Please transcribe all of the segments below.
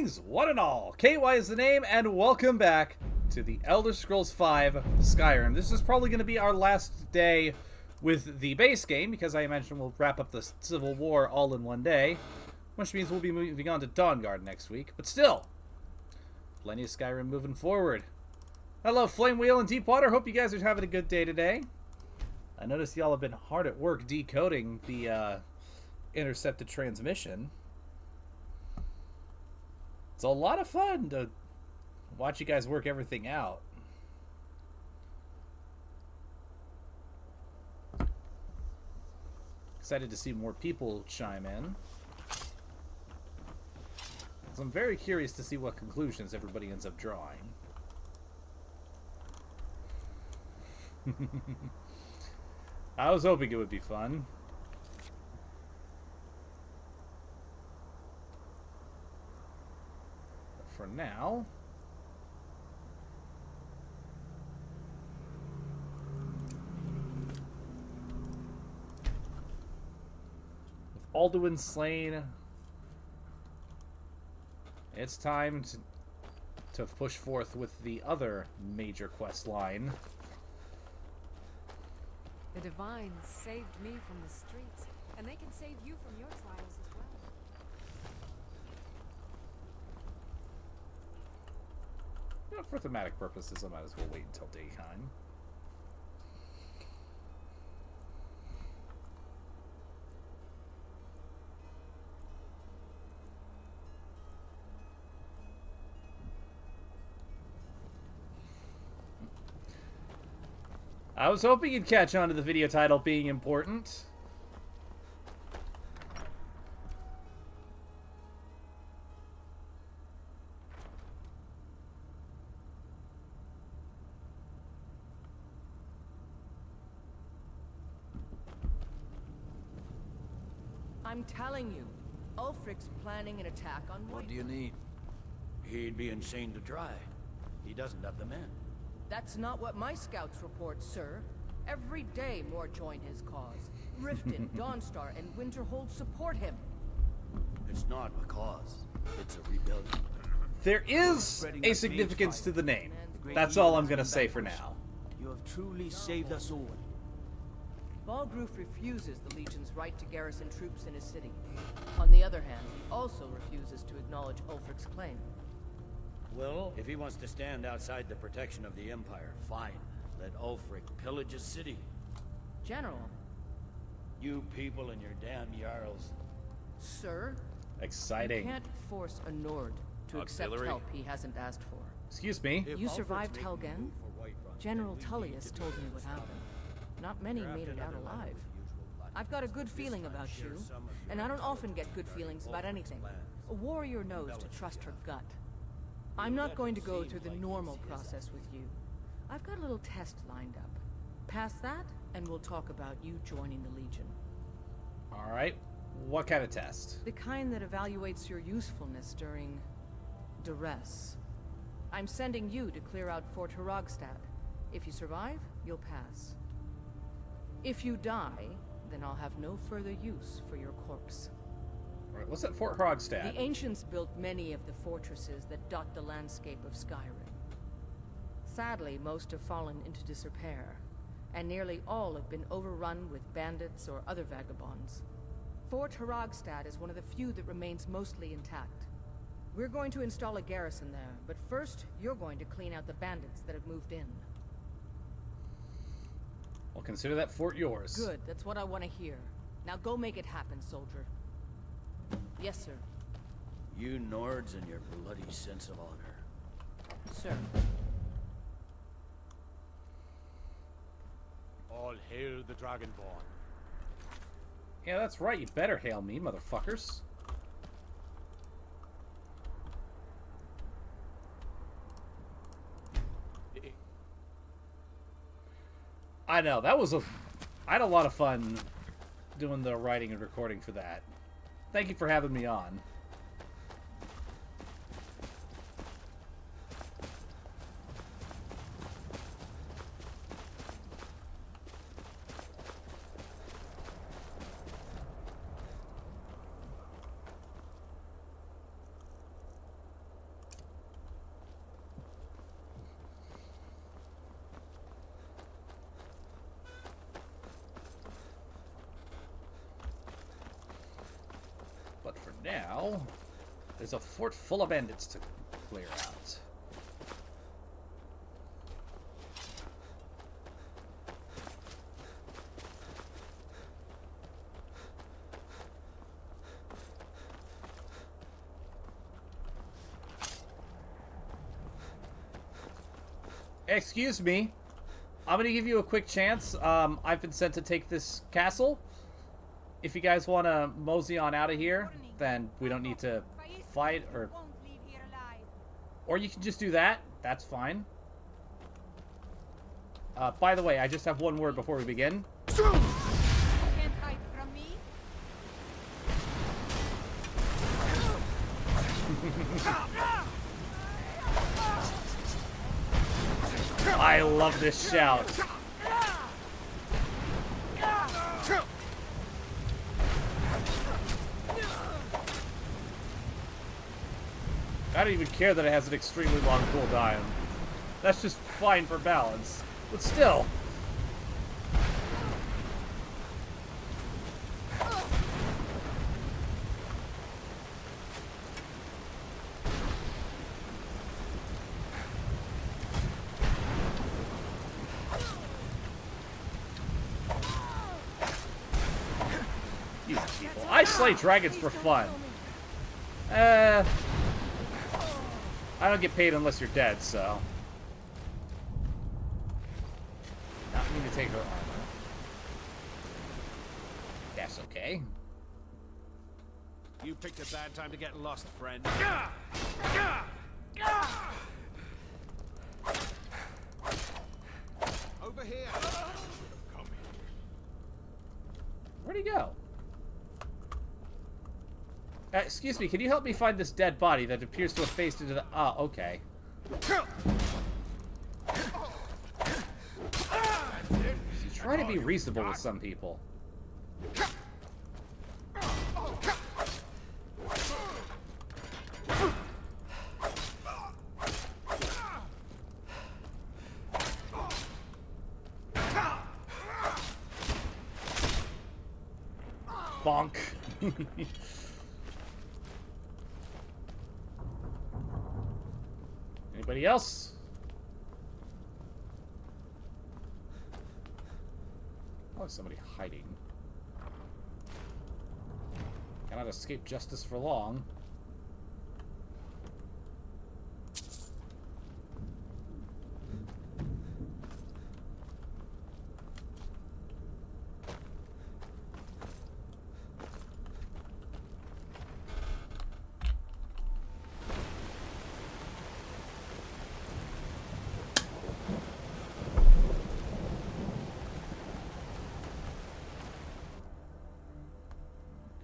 Greetings, one and all. KY is the name, and welcome back to the Elder Scrolls V Skyrim. This is probably going to be our last day with the base game, because I imagine we'll wrap up the Civil War all in one day, which means we'll be moving on to Dawnguard next week. But still, plenty of Skyrim moving forward. Hello, Flamewheel and Deepwater. Hope you guys are having a good day today. I noticed y'all have been hard at work decoding the intercepted transmission. It's a lot of fun to watch you guys work everything out. Excited to see more people chime in. So I'm very curious to see what conclusions everybody ends up drawing. I was hoping it would be fun. For now, with Alduin slain, it's time to push forth with the other major quest line. The Divines saved me from the streets, and they can save you from your trials as well. For thematic purposes, I might as well wait until daytime. I was hoping you'd catch on to the video title being important. I'm telling you, Ulfric's planning an attack on White. What do you need? He'd be insane to try. He doesn't have the men. That's not what my scouts report, sir. Every day more join his cause. Riften, Dawnstar, and Winterhold support him. It's not a cause. It's a rebellion. There is a significance to the name. That's all I'm gonna say for now. You have truly saved us all. Balgruf refuses the Legion's right to garrison troops in his city. On the other hand, he also refuses to acknowledge Ulfric's claim. Well, if he wants to stand outside the protection of the Empire, fine. Let Ulfric pillage his city. General. You people and your damn Jarls. Sir? Exciting. You can't force a Nord to accept help he hasn't asked for. Excuse me. You survived Helgen? General Tullius told me what happened. Not many made it out alive. I've got a good feeling about you, and I don't often get good feelings about anything. A warrior knows to trust her gut. I'm not going to go through the normal process with you. I've got a little test lined up. Pass that, and we'll talk about you joining the Legion. Alright. What kind of test? The kind that evaluates your usefulness during duress. I'm sending you to clear out Fort Hrogstad. If you survive, you'll pass. If you die, then I'll have no further use for your corpse. Alright, what's at Fort Hrogstad? The ancients built many of the fortresses that dot the landscape of Skyrim. Sadly, most have fallen into disrepair, and nearly all have been overrun with bandits or other vagabonds. Fort Hrogstad is one of the few that remains mostly intact. We're going to install a garrison there, but first, you're going to clean out the bandits that have moved in. Well, consider that fort yours. Good, that's what I want to hear. Now go make it happen, soldier. Yes, sir. You Nords and your bloody sense of honor. Sir. All hail the Dragonborn. Yeah, that's right. You better hail me, motherfuckers. I know, that was I had a lot of fun doing the writing and recording for that. Thank you for having me on. Now, there's a fort full of bandits to clear out. Excuse me. I'm gonna give you a quick chance. I've been sent to take this castle. If you guys want to mosey on out of here, then we don't need to fight, or you can just do that. That's fine. By the way, I just have one word before we begin. Can't hide from me. I love this shout. I don't even care that it has an extremely long cooldown. That's just fine for balance. But still. You people. I slay dragons for fun. I don't get paid unless you're dead, so. Not mean to take her armor. That's okay. You picked a bad time to get lost, friend. Over here. Come here. Where'd he go? Excuse me, can you help me find this dead body that appears to have faced into the... Ah, okay. You try to be reasonable with some people. Bonk. Anybody else? Oh, somebody hiding. Cannot escape justice for long.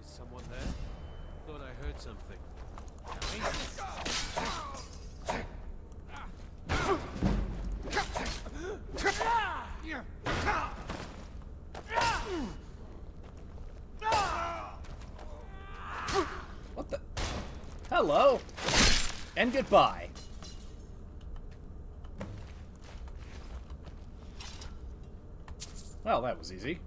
Someone there? Thought I heard something. What the? Hello. And goodbye. Well, that was easy.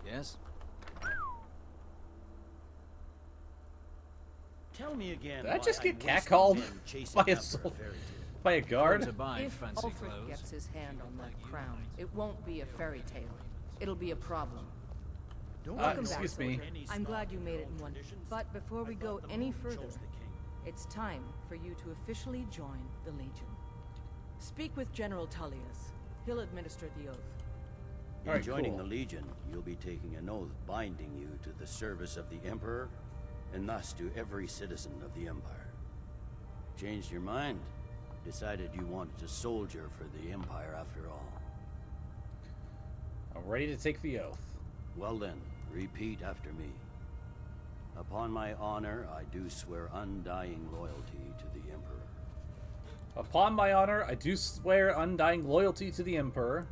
Yes? Tell me again. Did I why just get I'm wasting catcalled men chasing by a after soul? fairy tale. By a guard? To buy If fancy Ulfric clothes. gets his hand on that crown, it won't be a fairy tale. It'll be a problem. Don't Welcome excuse back, me. soldier. I'm glad you made it in one. But before we go any further, it's time for you to officially join the Legion. Speak with General Tullius. He'll administer the oath. In Alright, joining cool. the Legion, you'll be taking an oath binding you to the service of the Emperor, and thus to every citizen of the Empire. Changed your mind? Decided you wanted to soldier for the Empire after all. I'm ready to take the oath. Well then, repeat after me. Upon my honor, I do swear undying loyalty to the Emperor. Upon my honor, I do swear undying loyalty to the Emperor.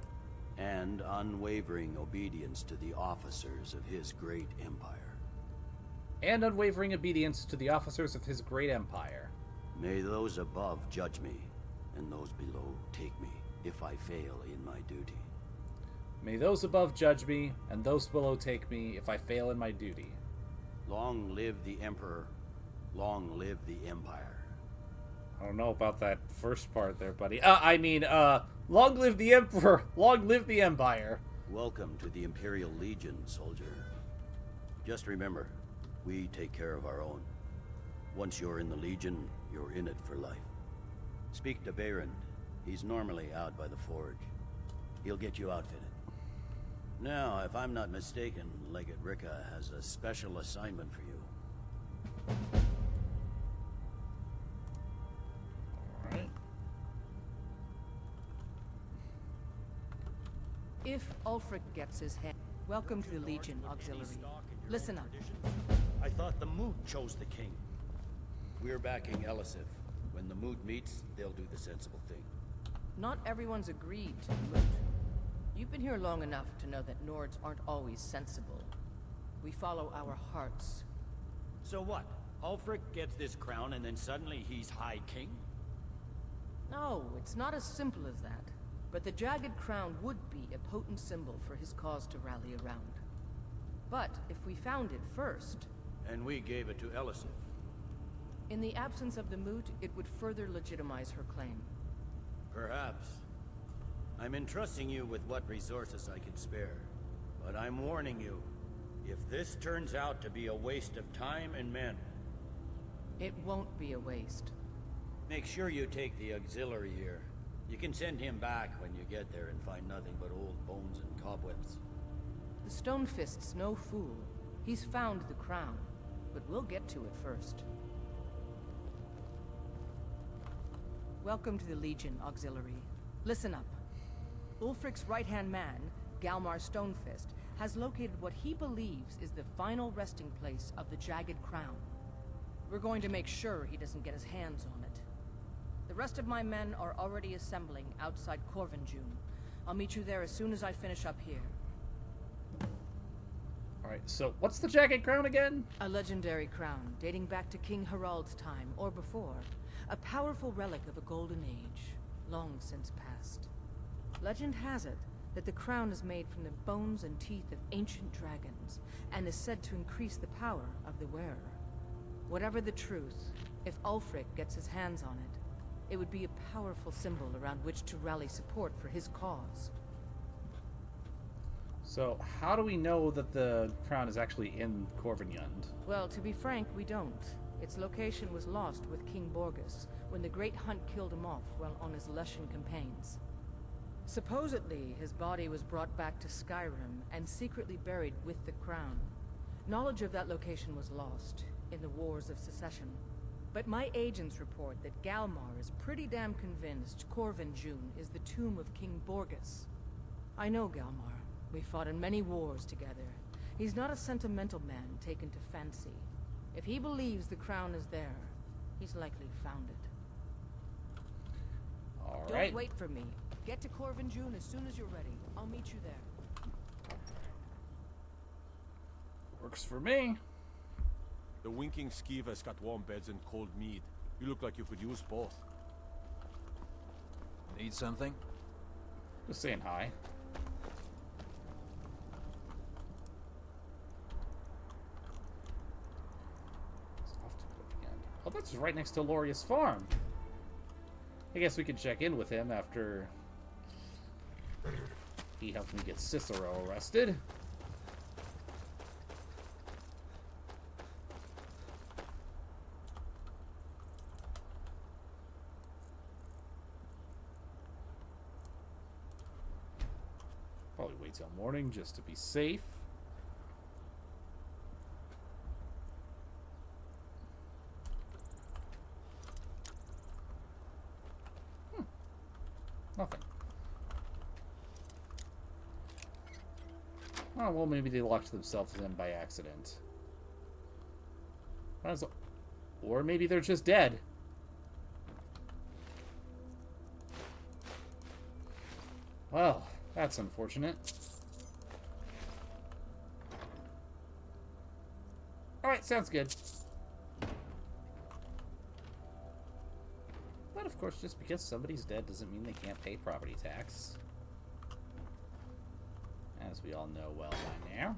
And unwavering obedience to the officers of his great empire. And unwavering obedience to the officers of his great empire. May those above judge me, and those below take me, if I fail in my duty. May those above judge me, and those below take me, if I fail in my duty. Long live the Emperor. Long live the Empire. I don't know about that first part there, buddy. Long live the Emperor! Long live the Empire! Welcome to the Imperial Legion, soldier. Just remember, we take care of our own. Once you're in the Legion, you're in it for life. Speak to Behrend. He's normally out by the forge. He'll get you outfitted. Now, if I'm not mistaken, Legate Rika has a special assignment for you. Alright. If Ulfric gets his hand... Welcome to the Legion Auxiliary. Listen up. I thought the Moot chose the king. We're backing Elisif. When the Moot meets, they'll do the sensible thing. Not everyone's agreed to Moot. You've been here long enough to know that Nords aren't always sensible. We follow our hearts. So what? Ulfric gets this crown and then suddenly he's High King? No, it's not as simple as that. But the Jagged Crown would be a potent symbol for his cause to rally around. But if we found it first... And we gave it to Elisif. In the absence of the Moot, it would further legitimize her claim. Perhaps. I'm entrusting you with what resources I can spare. But I'm warning you, if this turns out to be a waste of time and men... It won't be a waste. Make sure you take the auxiliary here. You can send him back when you get there and find nothing but old bones and cobwebs. The Stonefist's no fool. He's found the crown, but we'll get to it first. Welcome to the Legion Auxiliary. Listen up. Ulfric's right-hand man, Galmar Stonefist, has located what he believes is the final resting place of the Jagged Crown. We're going to make sure he doesn't get his hands on it. The rest of my men are already assembling outside Corvinjune. I'll meet you there as soon as I finish up here. Alright, so what's the Jagged Crown again? A legendary crown dating back to King Harald's time, or before. A powerful relic of a golden age, long since past. Legend has it that the crown is made from the bones and teeth of ancient dragons, and is said to increase the power of the wearer. Whatever the truth, if Ulfric gets his hands on it, it would be a powerful symbol around which to rally support for his cause. So, how do we know that the crown is actually in Corvinjund? Well, to be frank, we don't. Its location was lost with King Borgus, when the Great Hunt killed him off while on his Lushan campaigns. Supposedly, his body was brought back to Skyrim and secretly buried with the crown. Knowledge of that location was lost in the Wars of Secession. But my agents report that Galmar is pretty damn convinced Corvinjune is the tomb of King Borgus. I know Galmar. We fought in many wars together. He's not a sentimental man taken to fancy. If he believes the crown is there, he's likely found it. Alright. Don't wait for me. Get to Corvinjune as soon as you're ready. I'll meet you there. Works for me. The Winking Skeever's got warm beds and cold mead. You look like you could use both. Need something? Just saying hi. Oh, that's right next to Loria's farm. I guess we can check in with him after he helped me get Cicero arrested. Probably wait till morning just to be safe. Nothing. Oh, well, maybe they locked themselves in by accident. Or maybe they're just dead. Well, that's unfortunate. Alright, sounds good. But of course, just because somebody's dead doesn't mean they can't pay property tax. As we all know well by now.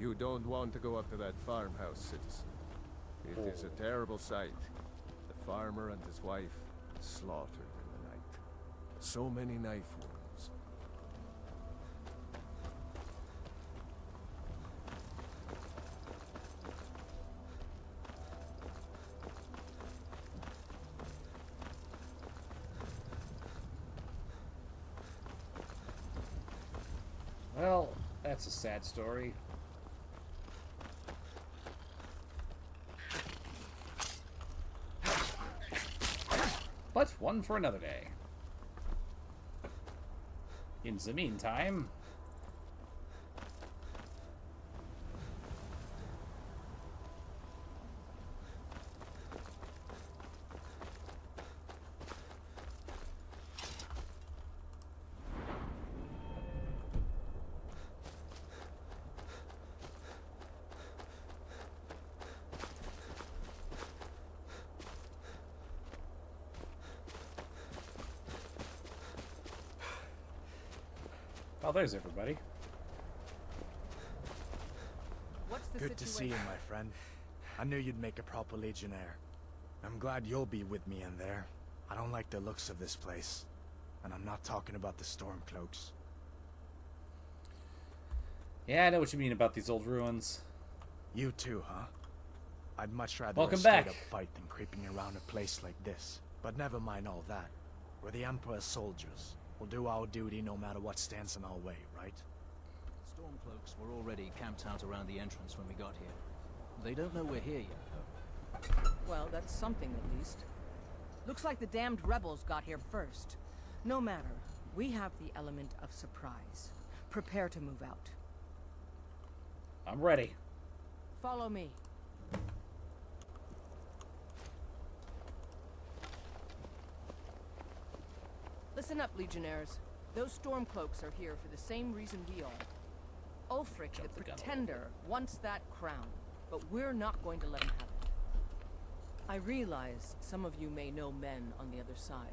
You don't want to go up to that farmhouse, citizen. It is a terrible sight. The farmer and his wife slaughtered in the night. So many knife wounds. Well, that's a sad story. But one for another day. In the meantime... Oh, there's everybody. What's the Good to see you, my friend. I knew you'd make a proper legionnaire. I'm glad you'll be with me in there. I don't like the looks of this place. And I'm not talking about the Stormcloaks. Yeah, I know what you mean about these old ruins. You too, huh? I'd much rather Welcome a straight back. up fight than creeping around a place like this. But never mind all that. We're the Emperor's soldiers. We'll do our duty no matter what stands in our way, right? Stormcloaks were already camped out around the entrance when we got here. They don't know we're here yet, though. Well, that's something at least. Looks like the damned rebels got here first. No matter, we have the element of surprise. Prepare to move out. I'm ready. Follow me. Listen up, Legionnaires. Those Stormcloaks are here for the same reason we are. Ulfric, Jump the the gun a Pretender, wants that crown, but we're not going to let him have it. I realize some of you may know men on the other side,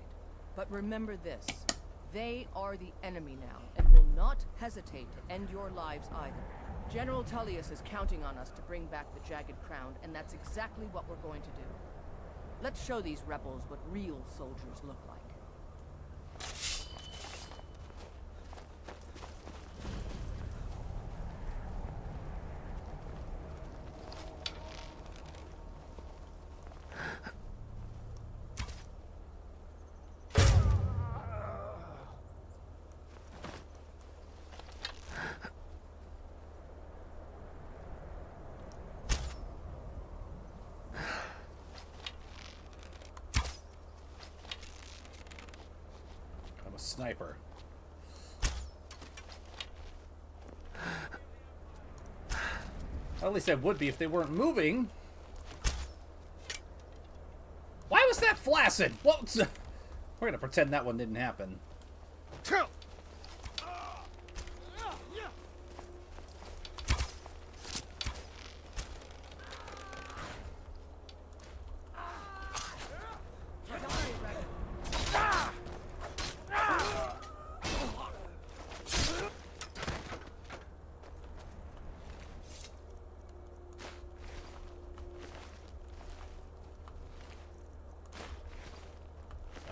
but remember this. They are the enemy now, and will not hesitate to end your lives either. General Tullius is counting on us to bring back the Jagged Crown, and that's exactly what we're going to do. Let's show these rebels what real soldiers look like. I'm a sniper. At least I would be if they weren't moving. Why was that flaccid? What? We're gonna pretend that one didn't happen.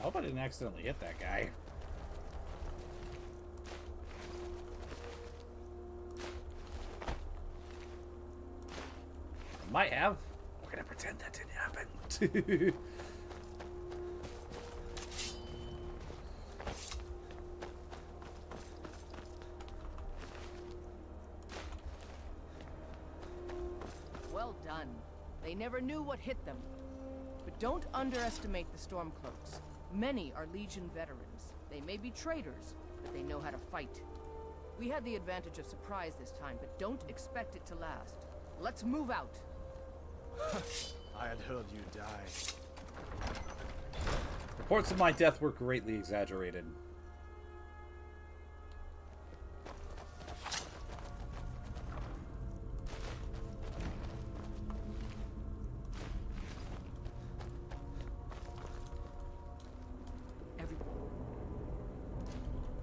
Hope I didn't accidentally hit that guy. I might have. We're gonna pretend that didn't happen. Well done. They never knew what hit them. But don't underestimate the Stormcloaks. Many are Legion veterans. They may be traitors, but they know how to fight. We had the advantage of surprise this time, but don't expect it to last. Let's move out. I had heard you die. Reports of my death were greatly exaggerated.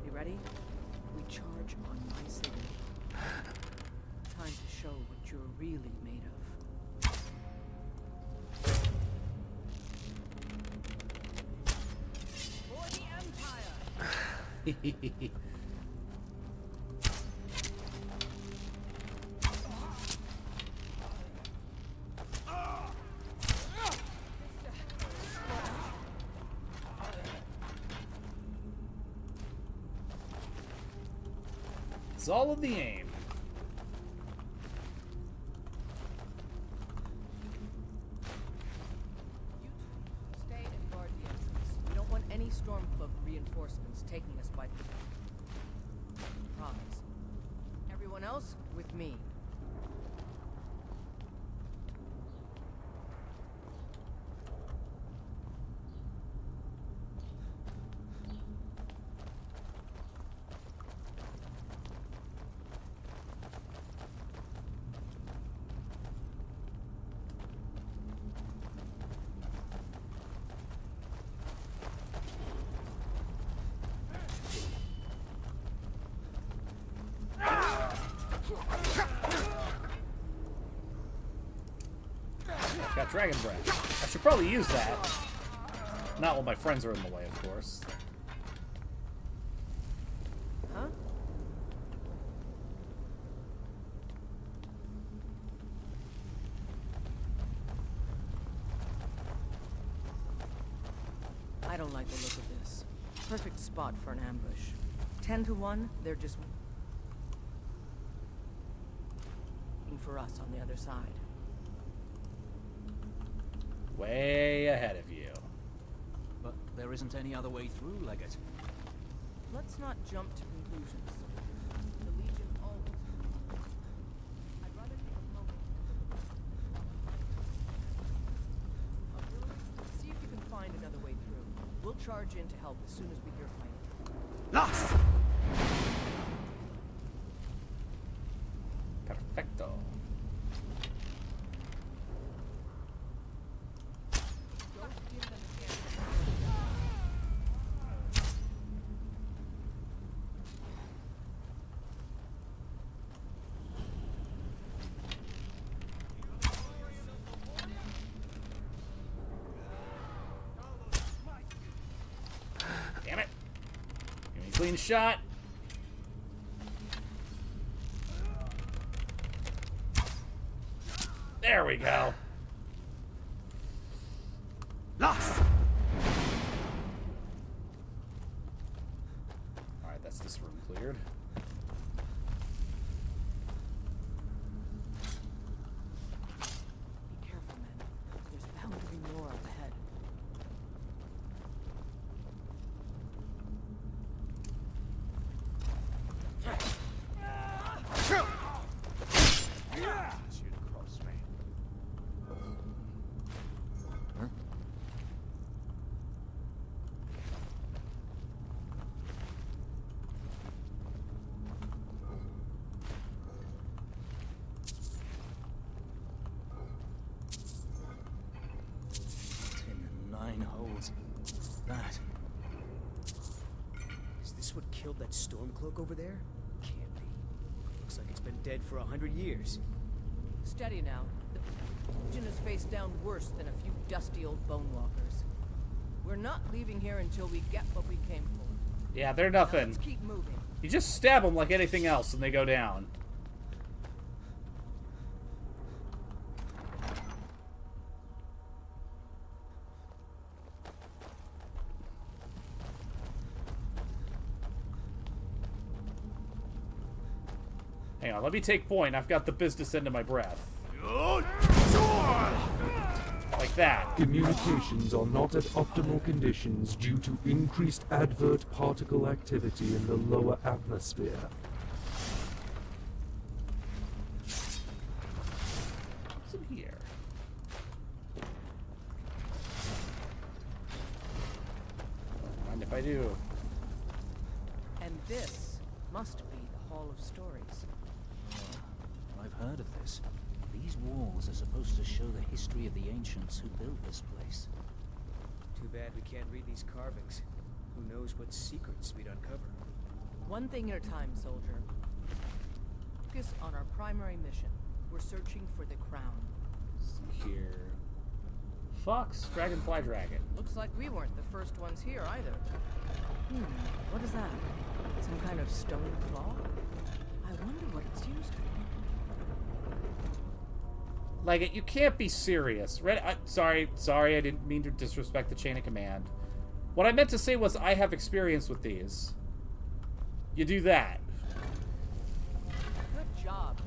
You ready? We charge on my signal. Time to show what you're really made of. For the Empire! It's all in the aim. You two, stay and guard the entrance. We don't want any Stormcloak reinforcements taking us by promise. Everyone else, with me. Got Dragon Breath. I should probably use that. Not while my friends are in the way, of course. Huh? I don't like the look of this. Perfect spot for an ambush. 10 to 1, they're just waiting for us on the other side. Way ahead of you. But there isn't any other way through, Leggett. Let's not jump to conclusions. The Legion always. I'd rather take a moment. Auxiliary, see if you can find another way through. We'll charge in to help as soon as we hear fighting. Lost! Perfecto. Don't give them a chance. Damn it. Give me a clean shot. There we go. Lost! Alright, that's this room cleared. Be careful, men. There's bound to be more up ahead. Shoot across me. Nine holes. That. Is this what killed that Stormcloak over there? Can't be. Looks like it's been dead for 100 years. Steady now. The Legion is face down worse than a few dusty old bone walkers. We're not leaving here until we get what we came for. Yeah, they're Now nothing. let's keep moving. You just stab them like anything else and they go down. Hang on, let me take point. I've got the business end of my breath. Like that. Communications are not at optimal conditions due to increased advert particle activity in the lower atmosphere. What's in here? Don't mind if I do. And this must be the Hall of Stories. I've heard of this. These walls are supposed to show the history of the ancients who built this place. Too bad we can't read these carvings. Who knows what secrets we'd uncover. One thing at a time, soldier. Focus on our primary mission. We're searching for the crown. Let's see here. Fox, dragonfly, dragon. Looks like we weren't the first ones here either. What is that? Some kind of stone claw? I wonder what it's used for. Like, you can't be serious. Sorry, I didn't mean to disrespect the chain of command. What I meant to say was I have experience with these. You do that. Good job.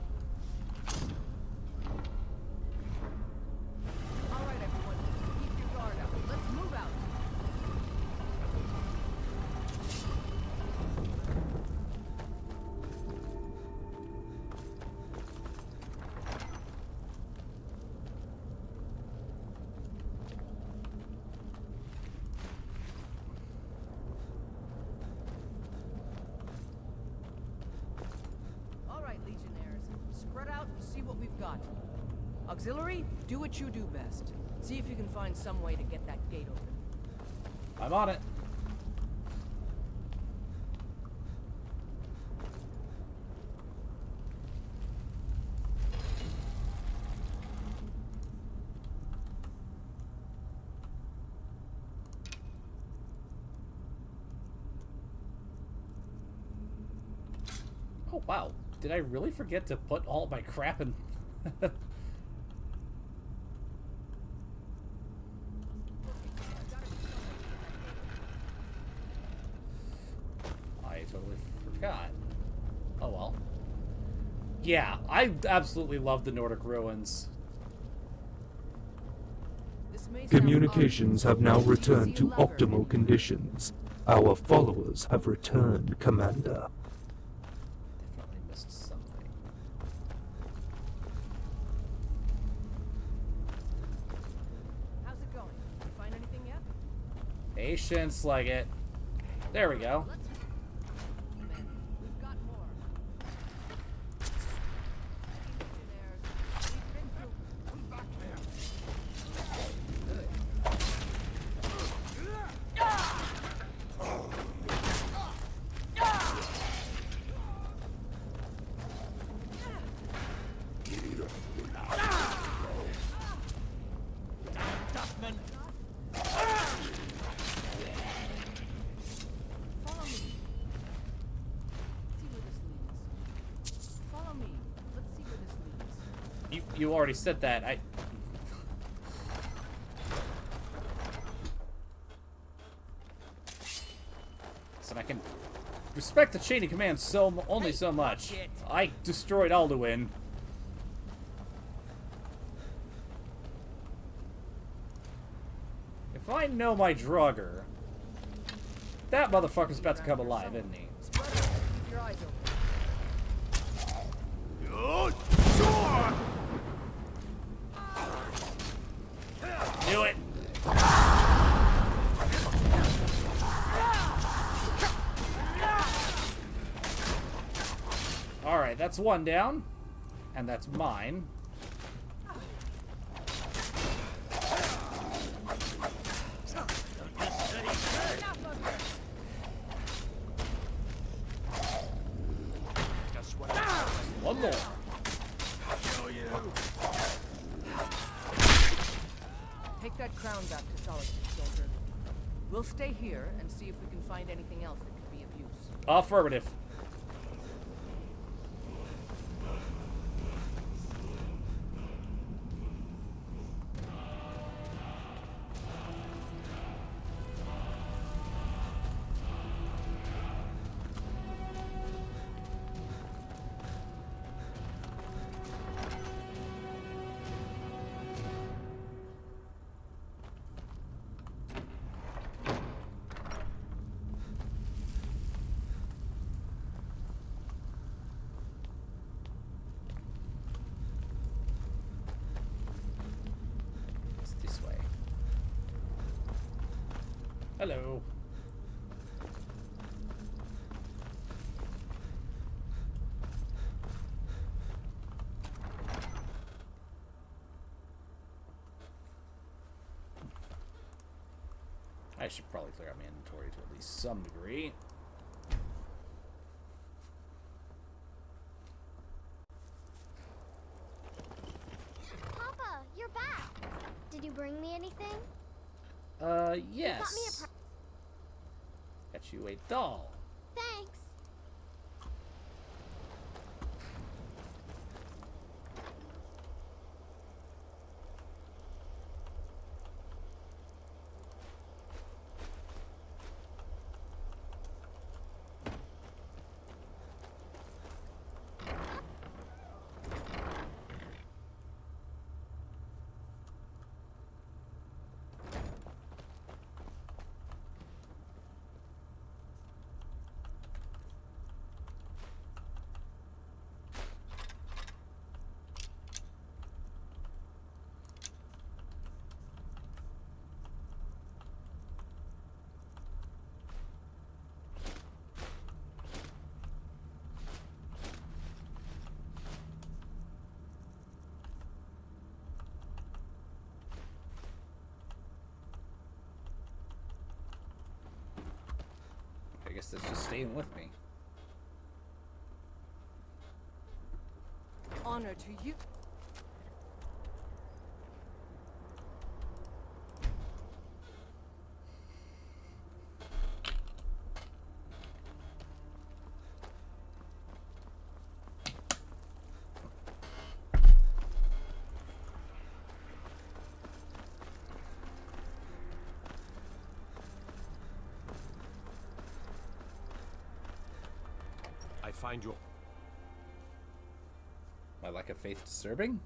All right, everyone. Keep your guard up. Let's move out. All right, Legionnaires. Spread out and see what we've got. Auxiliary, do what you do best. See if you can find some way to get that gate open. I'm on it. Oh, wow. Did I really forget to put all my crap in? I totally forgot. Oh, well. Yeah, I absolutely love the Nordic ruins. This may sound Communications obvious, have now but returned you to see a lever. optimal conditions. Our followers have returned, Commander. Definitely missed something. How's it going? You find anything yet? Patience, like it. There we go. Let's men, we've got more. Legionnaires, we've been through. Who's back there? Follow me. See where this leads. Follow me. Let's see where this leads. You already said that. So I can respect the chain of command only so much. I destroyed Alduin. If I know my Draugr, that motherfucker's about to come alive, isn't he? Spread out. Keep your eyes open. Do it! Alright, that's one down. And that's mine. One more. Take that crown back to Solitude, soldier. We'll stay here and see if we can find anything else that could be of use. Affirmative. This way. Hello. I should probably clear out my inventory to at least some degree. Papa, you're back. Did you bring me anything? Yes. Got me a Got you a doll. Thanks. I guess that's just staying with me. Honor to you. I find your... My lack of faith disturbing?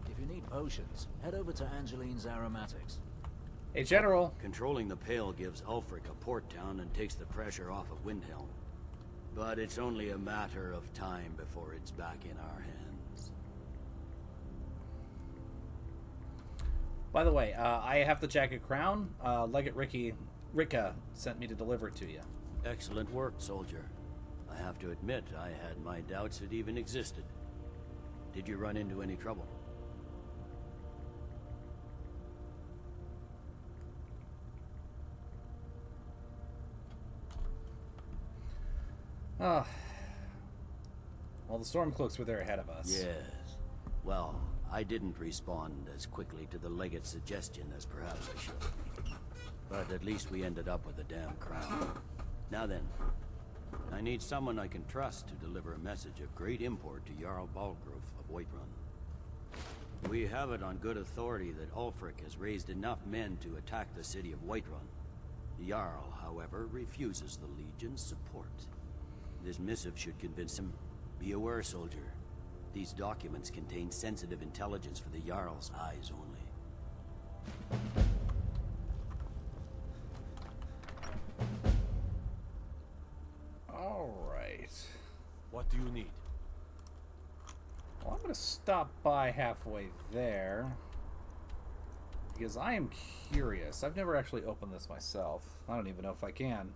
If you need potions, head over to Angeline's Aromatics. Hey, General. Controlling the Pale gives Ulfric a port town and takes the pressure off of Windhelm. But it's only a matter of time before it's back in our hands. By the way, I have the Jagged Crown. Legate Rika sent me to deliver it to you. Excellent work, soldier. I have to admit, I had my doubts it even existed. Did you run into any trouble? Well, the Stormcloaks were there ahead of us. Yes. Well, I didn't respond as quickly to the legate's suggestion as perhaps I should. But at least we ended up with a damn crown. Now then, I need someone I can trust to deliver a message of great import to Jarl Balgrove of Whiterun. We have it on good authority that Ulfric has raised enough men to attack the city of Whiterun. The Jarl, however, refuses the Legion's support. This missive should convince him. Be aware, soldier. These documents contain sensitive intelligence for the Jarl's eyes only. Alright. What do you need? Well, I'm going to stop by halfway there. Because I am curious. I've never actually opened this myself. I don't even know if I can.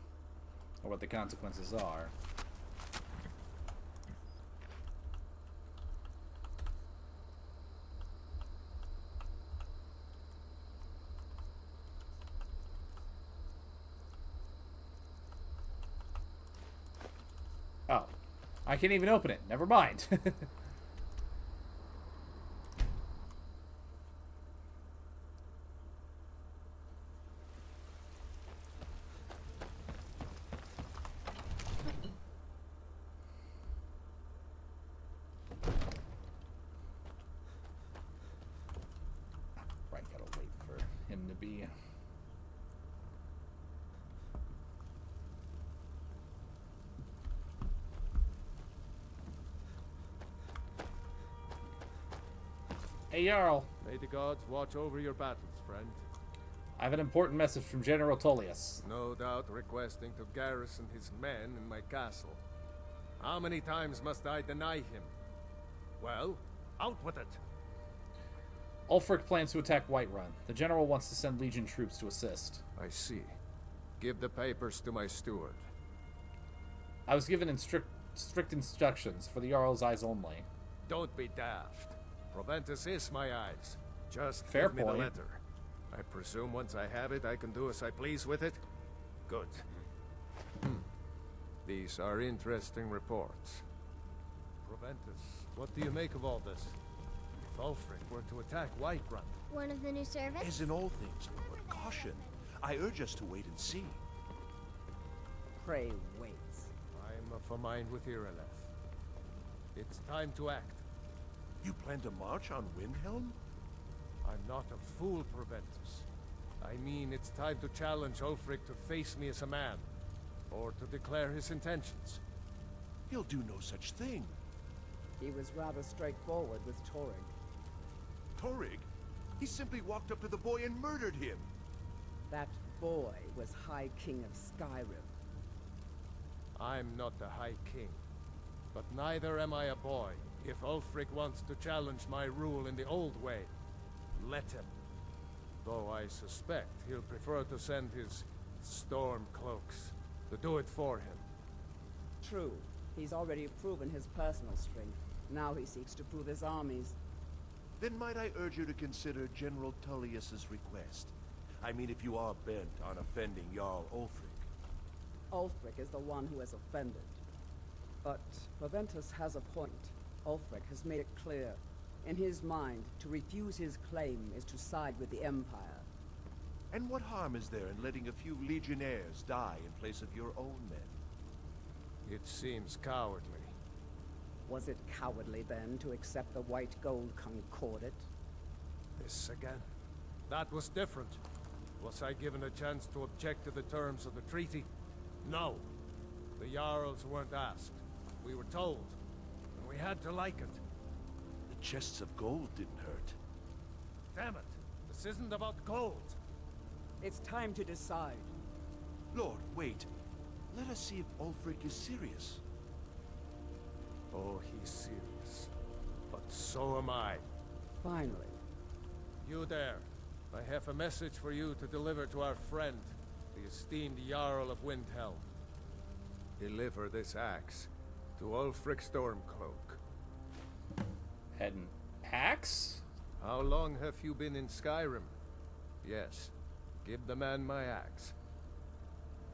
Or what the consequences are. Oh. I can't even open it. Never mind. Right, gotta wait for him to be... Hey, Jarl. May the gods watch over your battles, friend. I have an important message from General Tullius. No doubt requesting to garrison his men in my castle. How many times must I deny him? Well, out with it! Ulfric plans to attack Whiterun. The general wants to send Legion troops to assist. I see. Give the papers to my steward. I was given strict instructions for the Jarl's eyes only. Don't be daft. Proventus is my eyes. Just Fair give me point. the letter. I presume once I have it, I can do as I please with it? Good. These are interesting reports. Proventus, what do you make of all this? If Ulfric were to attack Whiterun... One of the new servants? As in all things, but caution. I urge us to wait and see. Pray wait. I'm of a mind with Irileth. It's time to act. You plan to march on Windhelm? I'm not a fool, Proventus. I mean, it's time to challenge Ulfric to face me as a man, or to declare his intentions. He'll do no such thing. He was rather straightforward with Torrig. Torrig? He simply walked up to the boy and murdered him. That boy was High King of Skyrim. I'm not the High King, but neither am I a boy. If Ulfric wants to challenge my rule in the old way, let him. Though I suspect he'll prefer to send his storm cloaks to do it for him. True. He's already proven his personal strength. Now he seeks to prove his armies. Then might I urge you to consider General Tullius's request? I mean, if you are bent on offending Jarl Ulfric. Ulfric is the one who has offended. But Proventus has a point. Ulfric has made it clear. In his mind, to refuse his claim is to side with the Empire. And what harm is there in letting a few legionnaires die in place of your own men? It seems cowardly. Was it cowardly, then, to accept the White Gold Concordat? This again? That was different. Was I given a chance to object to the terms of the treaty? No. The Jarls weren't asked. We were told. And we had to like it. The chests of gold didn't hurt. Damn it! This isn't about gold! It's time to decide. Lord, wait. Let us see if Ulfric is serious. Oh, he's serious. But so am I. Finally. You there. I have a message for you to deliver to our friend, the esteemed Jarl of Windhelm. Deliver this axe to Ulfric Stormcloak. An axe? How long have you been in Skyrim? Yes. Give the man my axe.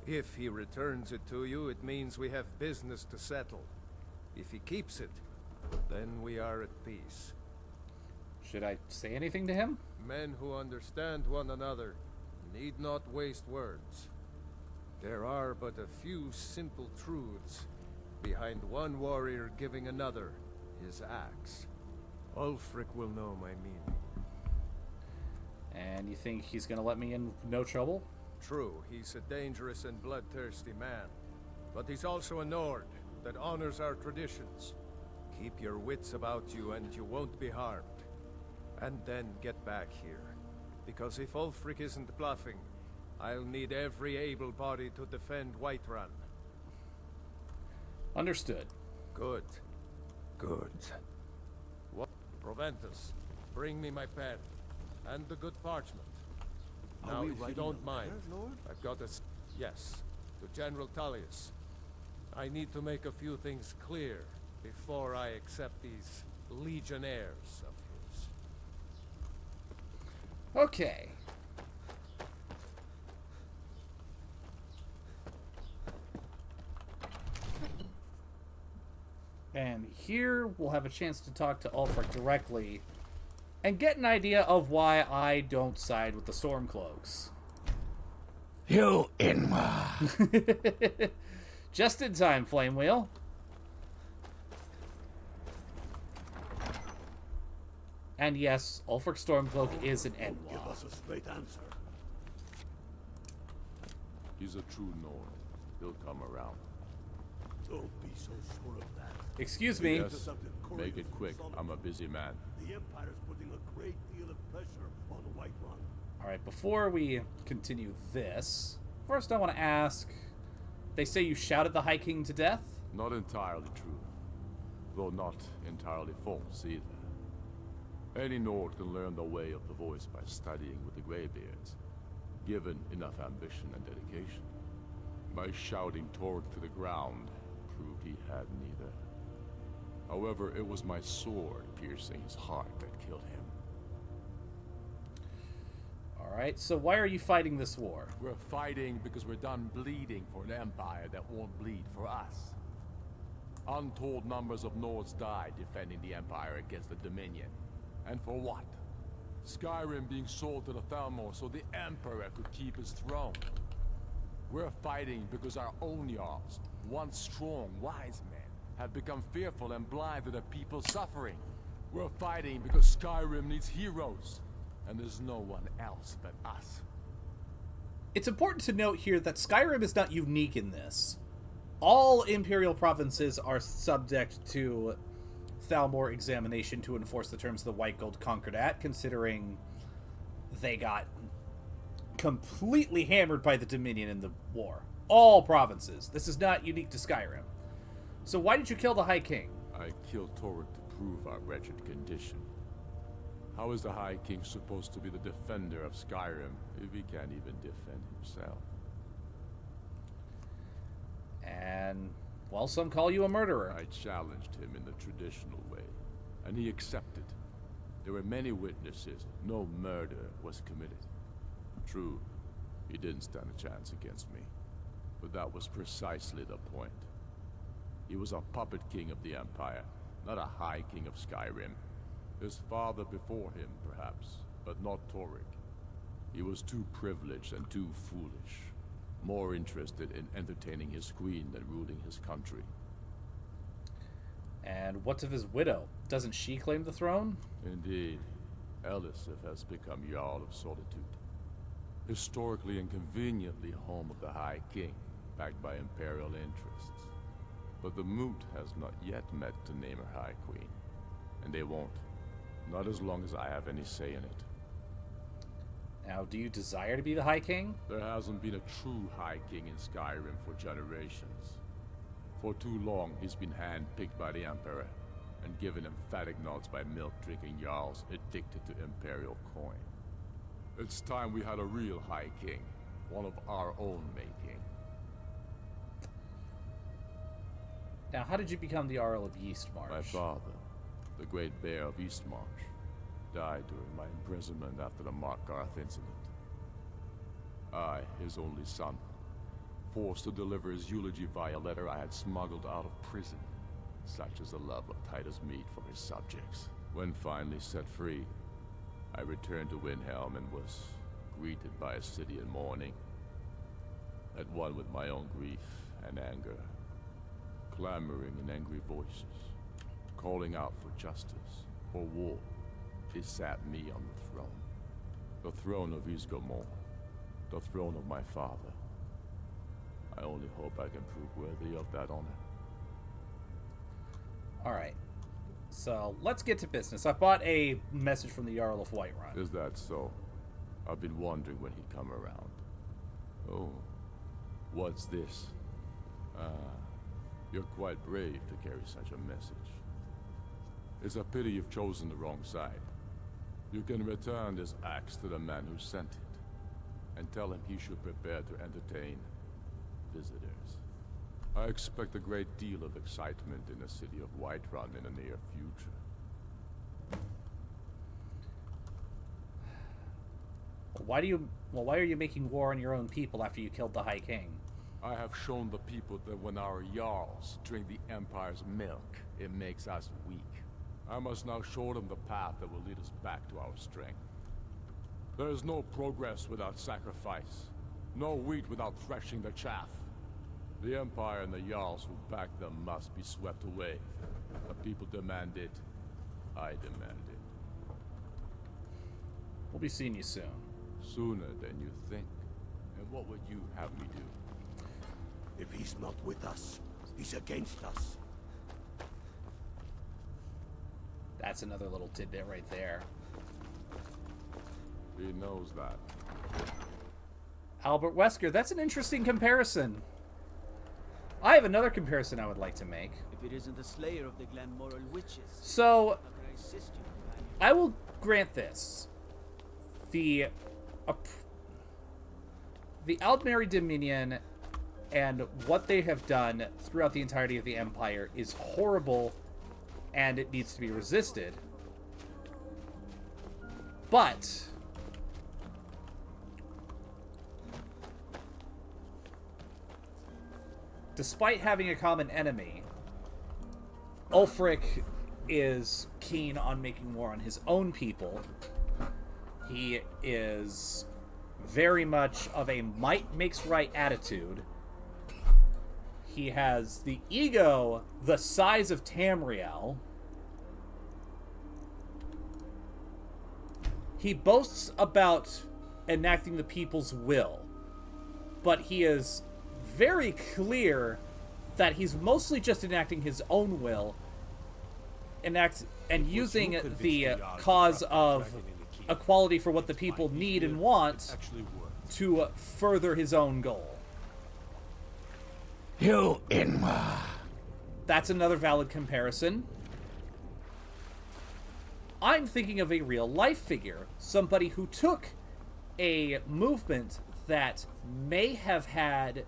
If he returns it to you, it means we have business to settle. If he keeps it, then we are at peace. Should I say anything to him? Men who understand one another need not waste words. There are but a few simple truths behind one warrior giving another his axe. Ulfric will know my meaning. And you think he's gonna let me in no trouble? True, he's a dangerous and bloodthirsty man. But he's also a Nord that honors our traditions. Keep your wits about you and you won't be harmed. And then get back here. Because if Ulfric isn't bluffing, I'll need every able body to defend Whiterun. Understood. Good. Good. What? Proventus, bring me my pen. And the good parchment. Now, if you don't mind, Lord? I've got a... Yes, to General Tullius. I need to make a few things clear before I accept these legionnaires of his. Okay. And here we'll have a chance to talk to Ulfric directly and get an idea of why I don't side with the Stormcloaks. You Inma. Just in time, Flame Wheel. And yes, Ulfric Stormcloak is an Enwa. Give us a straight answer. He's a true Nord. He'll come around. Don't be so sure of that. Excuse me. Yes, make it quick. I'm a busy man. The Empire's putting a great deal of pressure on the White Run. Alright, before we continue this, first I want to ask, they say you shouted the High King to death? Not entirely true. Though not entirely false either. Any Nord can learn the way of the voice by studying with the Greybeards, given enough ambition and dedication. My shouting Torg to the ground proved he had neither. However, it was my sword piercing his heart that killed him. Alright, so why are you fighting this war? We're fighting because we're done bleeding for an empire that won't bleed for us. Untold numbers of Nords died defending the Empire against the Dominion. And for what? Skyrim being sold to the Thalmor so the Emperor could keep his throne. We're fighting because our own Jarls, once strong, wise men, have become fearful and blind to the people suffering. We're fighting because Skyrim needs heroes, and there's no one else but us. It's important to note here that Skyrim is not unique in this. All Imperial provinces are subject to Thalmor examination to enforce the terms of the White Gold Concordat, considering they got completely hammered by the Dominion in the war. All provinces. This is not unique to Skyrim. So why did you kill the High King? I killed Torrid to prove our wretched condition. How is the High King supposed to be the defender of Skyrim if he can't even defend himself? And, well, some call you a murderer. I challenged him in the traditional way, and he accepted. There were many witnesses. No murder was committed. True, he didn't stand a chance against me. But that was precisely the point. He was a puppet king of the Empire, not a high king of Skyrim. His father before him, perhaps, but not Torrik. He was too privileged and too foolish. More interested in entertaining his queen than ruling his country. And what's of his widow? Doesn't she claim the throne? Indeed. Elisif has become Jarl of Solitude. Historically and conveniently home of the High King, backed by Imperial interests. But the Moot has not yet met to name her High Queen. And they won't. Not as long as I have any say in it. Now, do you desire to be the High King? There hasn't been a true High King in Skyrim for generations. For too long, he's been handpicked by the Emperor, and given emphatic nods by milk-drinking Jarls addicted to Imperial coin. It's time we had a real High King, one of our own making. Now, how did you become the Jarl of Eastmarch? My father, the Great Bear of Eastmarch, died during my imprisonment after the Markarth incident. I, his only son, forced to deliver his eulogy via letter I had smuggled out of prison. Such is the love of Titus meat for his subjects. When finally set free, I returned to Windhelm and was greeted by a city in mourning, at one with my own grief and anger, clamoring in angry voices, calling out for justice, for war. They sat me on the throne of Ysgramor, the throne of my father. I only hope I can prove worthy of that honor. Alright, so let's get to business. I bought a message from the Jarl of Whiterun. Is that so? I've been wondering when he'd come around. Oh, what's this? You're quite brave to carry such a message. It's a pity you've chosen the wrong side. You can return this axe to the man who sent it, and tell him he should prepare to entertain visitors. I expect a great deal of excitement in the city of Whiterun in the near future. Why are you making war on your own people after you killed the High King? I have shown the people that when our Jarls drink the Empire's milk, it makes us weak. I must now show them the path that will lead us back to our strength. There is no progress without sacrifice, no wheat without threshing the chaff. The Empire and the Jarls who back them must be swept away. The people demand it. I demand it. We'll be seeing you soon. Sooner than you think. And what would you have me do? If he's not with us, he's against us. That's another little tidbit right there. He knows that. Albert Wesker, that's an interesting comparison. I have another comparison I would like to make. If it isn't the slayer of the Glenmoral witches, So, how can I assist you, companion? I will grant this. The Aldmeri Dominion and what they have done throughout the entirety of the Empire is horrible, and it needs to be resisted. But despite having a common enemy, Ulfric is keen on making war on his own people. He is very much of a might makes right attitude. He has the ego the size of Tamriel. He boasts about enacting the people's will, but he is very clear that he's mostly just enacting his own will, and using the cause of equality for what the people need and want to further his own goal. You Inma. That's another valid comparison. I'm thinking of a real life figure, somebody who took a movement that may have had,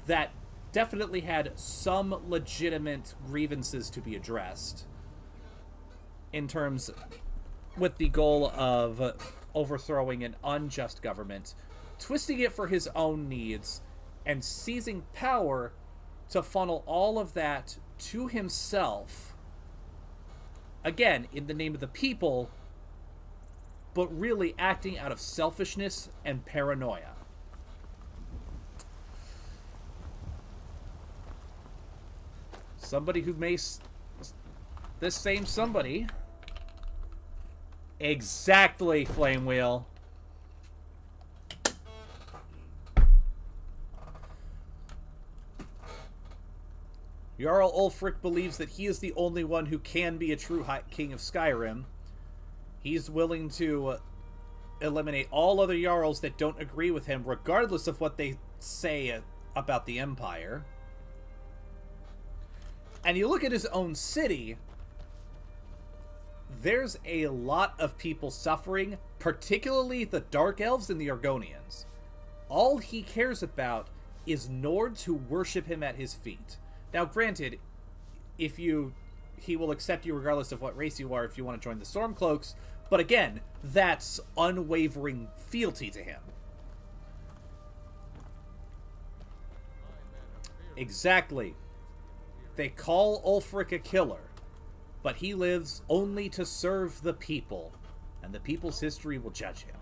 that definitely had some legitimate grievances to be addressed in terms with the goal of overthrowing an unjust government, twisting it for his own needs, and seizing power to funnel all of that to himself, again, in the name of the people, but really acting out of selfishness and paranoia. Somebody who may... This same somebody... Exactly, Flame Wheel. Jarl Ulfric believes that he is the only one who can be a true king of Skyrim. He's willing to eliminate all other Jarls that don't agree with him, regardless of what they say about the Empire. And you look at his own city, there's a lot of people suffering, particularly the Dark Elves and the Argonians. All he cares about is Nords who worship him at his feet. Now, granted, he will accept you regardless of what race you are if you want to join the Stormcloaks, but again, that's unwavering fealty to him. Exactly. They call Ulfric a killer, but he lives only to serve the people, and the people's history will judge him.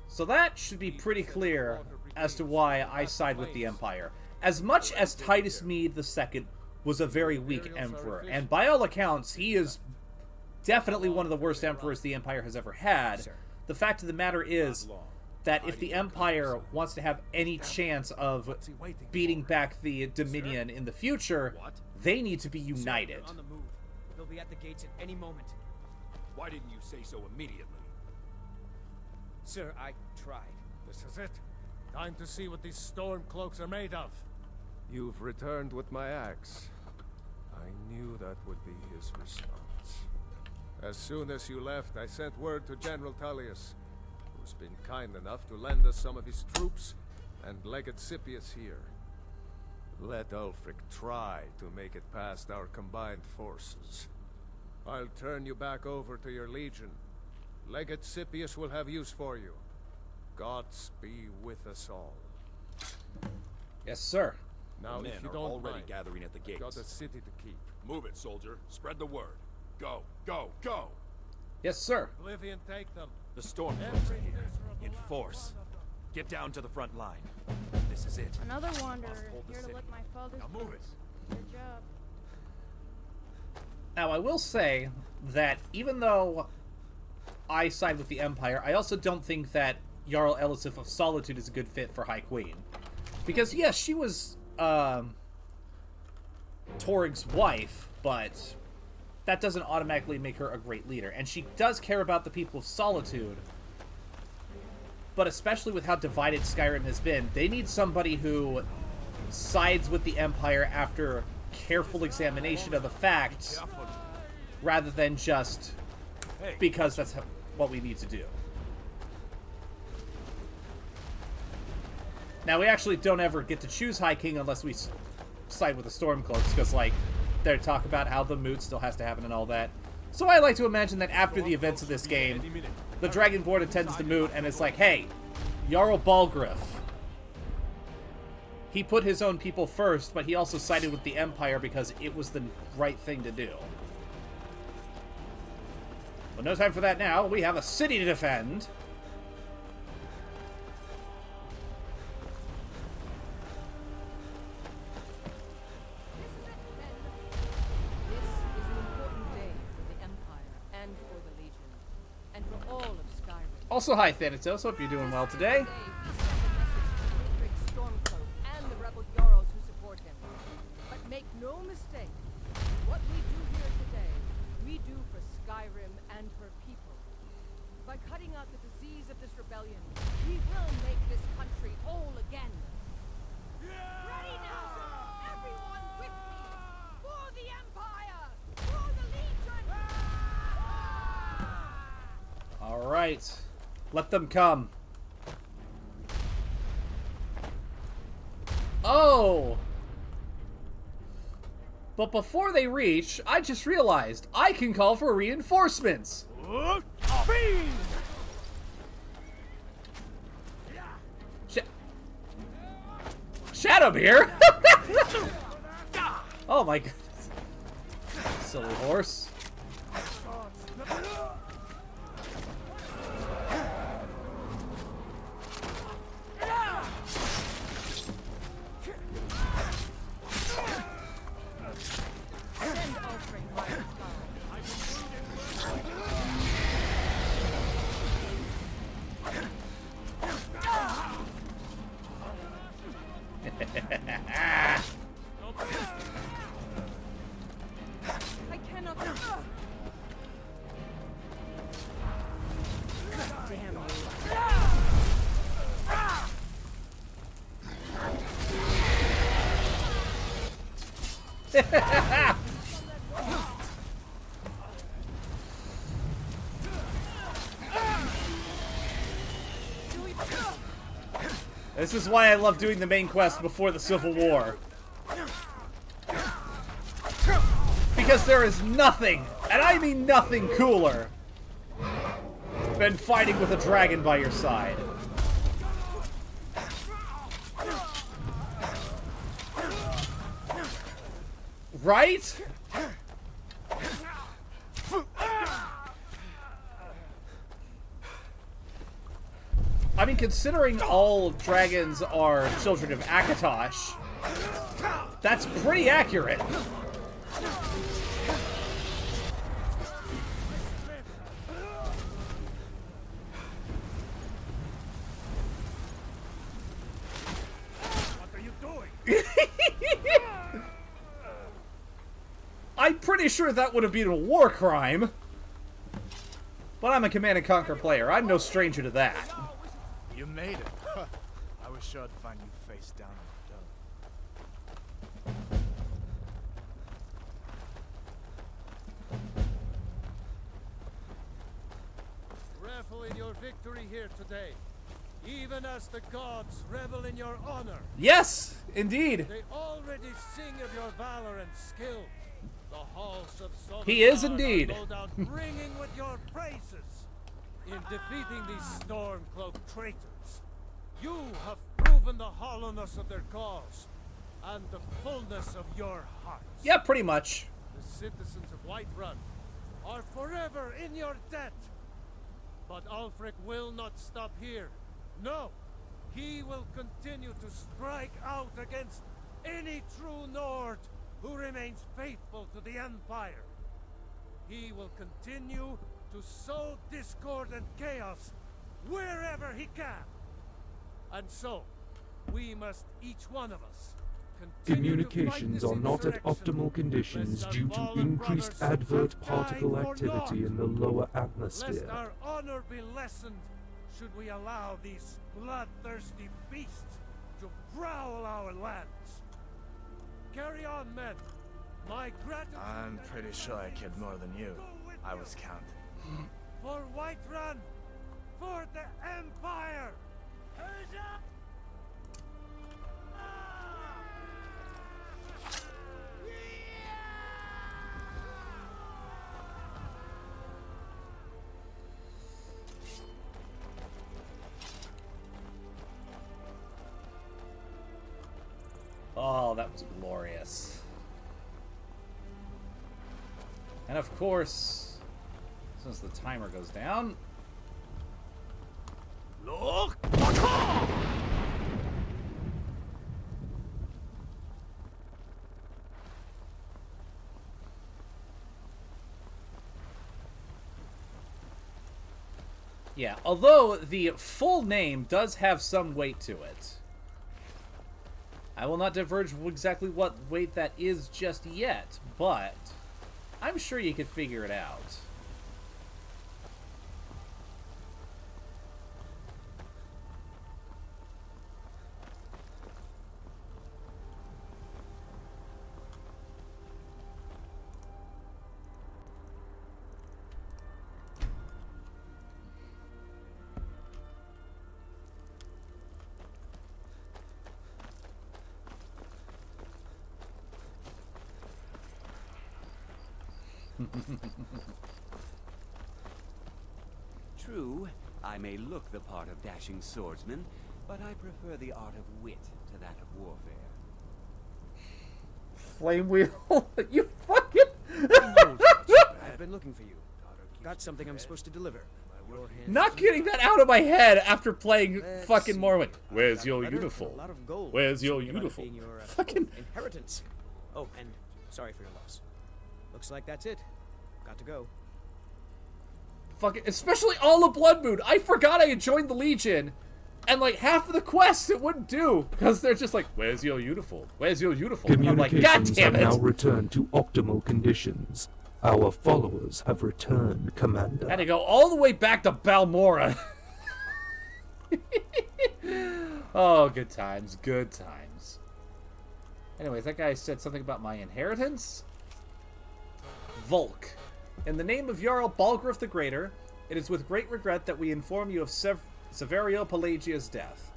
So that should be pretty clear as to why I side with the Empire. As much as Titus Mede II was a very weak emperor, and by all accounts, he is definitely one of the worst emperors the Empire has ever had, the fact of the matter is that if the Empire wants to have any chance of beating back the Dominion in the future, they need to be united. On the move. They'll be at the gates at any moment. Why didn't you say so immediately? Sir, I tried. This is it. Time to see what these Stormcloaks are made of. You've returned with my axe. I knew that would be his response. As soon as you left, I sent word to General Tullius, who's been kind enough to lend us some of his troops, and Legate Scipius here. Let Ulfric try to make it past our combined forces. I'll turn you back over to your legion. Legate Scipius will have use for you. Gods be with us all. Yes, sir. Now, Men if you are don't already mind, gathering at the I've got gates. a city to keep. Move it, soldier. Spread the word. Go, go, go! Yes, sir. Oblivion, take them. The storm Every troops are here. miserable In last force. one of them. Get down to the front line. This is it. Another Must wanderer hold the here to city. lick my father's Now move it. boots. Good job. Now, I will say that even though I side with the Empire, I also don't think that Jarl Elisif of Solitude is a good fit for High Queen. Because, yes, she was, Torg's wife, but that doesn't automatically make her a great leader. And she does care about the people of Solitude, but especially with how divided Skyrim has been, they need somebody who sides with the Empire after careful examination of the facts, rather than just because that's what we need to do. Now, we actually don't ever get to choose High King unless we side with the Stormcloaks, because, like, they talk about how the moot still has to happen and all that. So I like to imagine that after the events of this game, the Dragonborn attends the moot and it's like, hey, Jarl Balgruuf. He put his own people first, but he also sided with the Empire because it was the right thing to do. But no time for that now. We have a city to defend. This is an important day for the Empire and for the Legion, and for all of Skyrim. Also, hi Thanatos. Hope you're doing well today. Stormcloak and the rebel Jarls who support him. But make no mistake, what we do here today, we do for Skyrim and her people. By cutting out the disease of this rebellion, we will make this country whole again. Ready now! Everyone with me! For the Empire! For the Legion! Alright. Let them come. Oh! But before they reach, I just realized I can call for reinforcements! Shadowbeer? Oh my goodness. Silly horse. I cannot. Damn you. This is why I love doing the main quest before the Civil War. Because there is nothing, and I mean nothing, cooler than fighting with a dragon by your side. Right? I mean, considering all dragons are children of Akatosh, that's pretty accurate. What are you doing? I'm pretty sure that would have been a war crime. But I'm a Command & Conquer player. I'm no stranger to that. You made it. I was sure to find you face down in the dirt. Revel in your victory here today, even as the gods revel in your honor. Yes, indeed. They already sing of your valor and skill. The halls of Solitude He is indeed. are no doubt ringing with your praises. in defeating these Stormcloak traitors. You have proven the hollowness of their cause and the fullness of your hearts. Yeah, pretty much. The citizens of Whiterun are forever in your debt. But Ulfric will not stop here. No, he will continue to strike out against any true Nord who remains faithful to the Empire. He will continue to sow discord and chaos wherever he can. And so, we must, each one of us, Communications are not at optimal conditions due to increased advert particle activity in the lower Lest atmosphere. our honor be lessened, should we allow these bloodthirsty beasts to prowl our lands. Carry on, men. My gratitude. I'm pretty sure I killed more than you. I was counting. For Whiterun, for the Empire. Huzzah! Oh, that was glorious. And of course, as soon as the timer goes down... Look! Yeah, although the full name does have some weight to it. I will not diverge exactly what weight that is just yet, but I'm sure you could figure it out. True, I may look the part of dashing swordsman, but I prefer the art of wit to that of warfare. Flame wheel? You fucking... I've been looking for you. Got something I'm supposed to deliver. Your hand Not getting that out of my head after playing fucking see. Morrowind. Where's Got a your letter, uniform? a lot of gold. Where's your Something about it uniform? being your, Fucking... inheritance. Oh, and sorry for your loss. Looks like that's it. Got to go. Fucking... Especially all of Blood Moon. I forgot I had joined the Legion. And like half of the quests it wouldn't do. Because they're just like, where's your uniform? Where's your uniform? And I'm like, God Communications damn have it. now returned to optimal conditions. Our followers have returned, Commander. I had to go all the way back to Balmora. Oh, good times, good times. Anyways, that guy said something about my inheritance. Volk. In the name of Jarl Balgruuf the Greater, it is with great regret that we inform you of Severio Pelagia's death.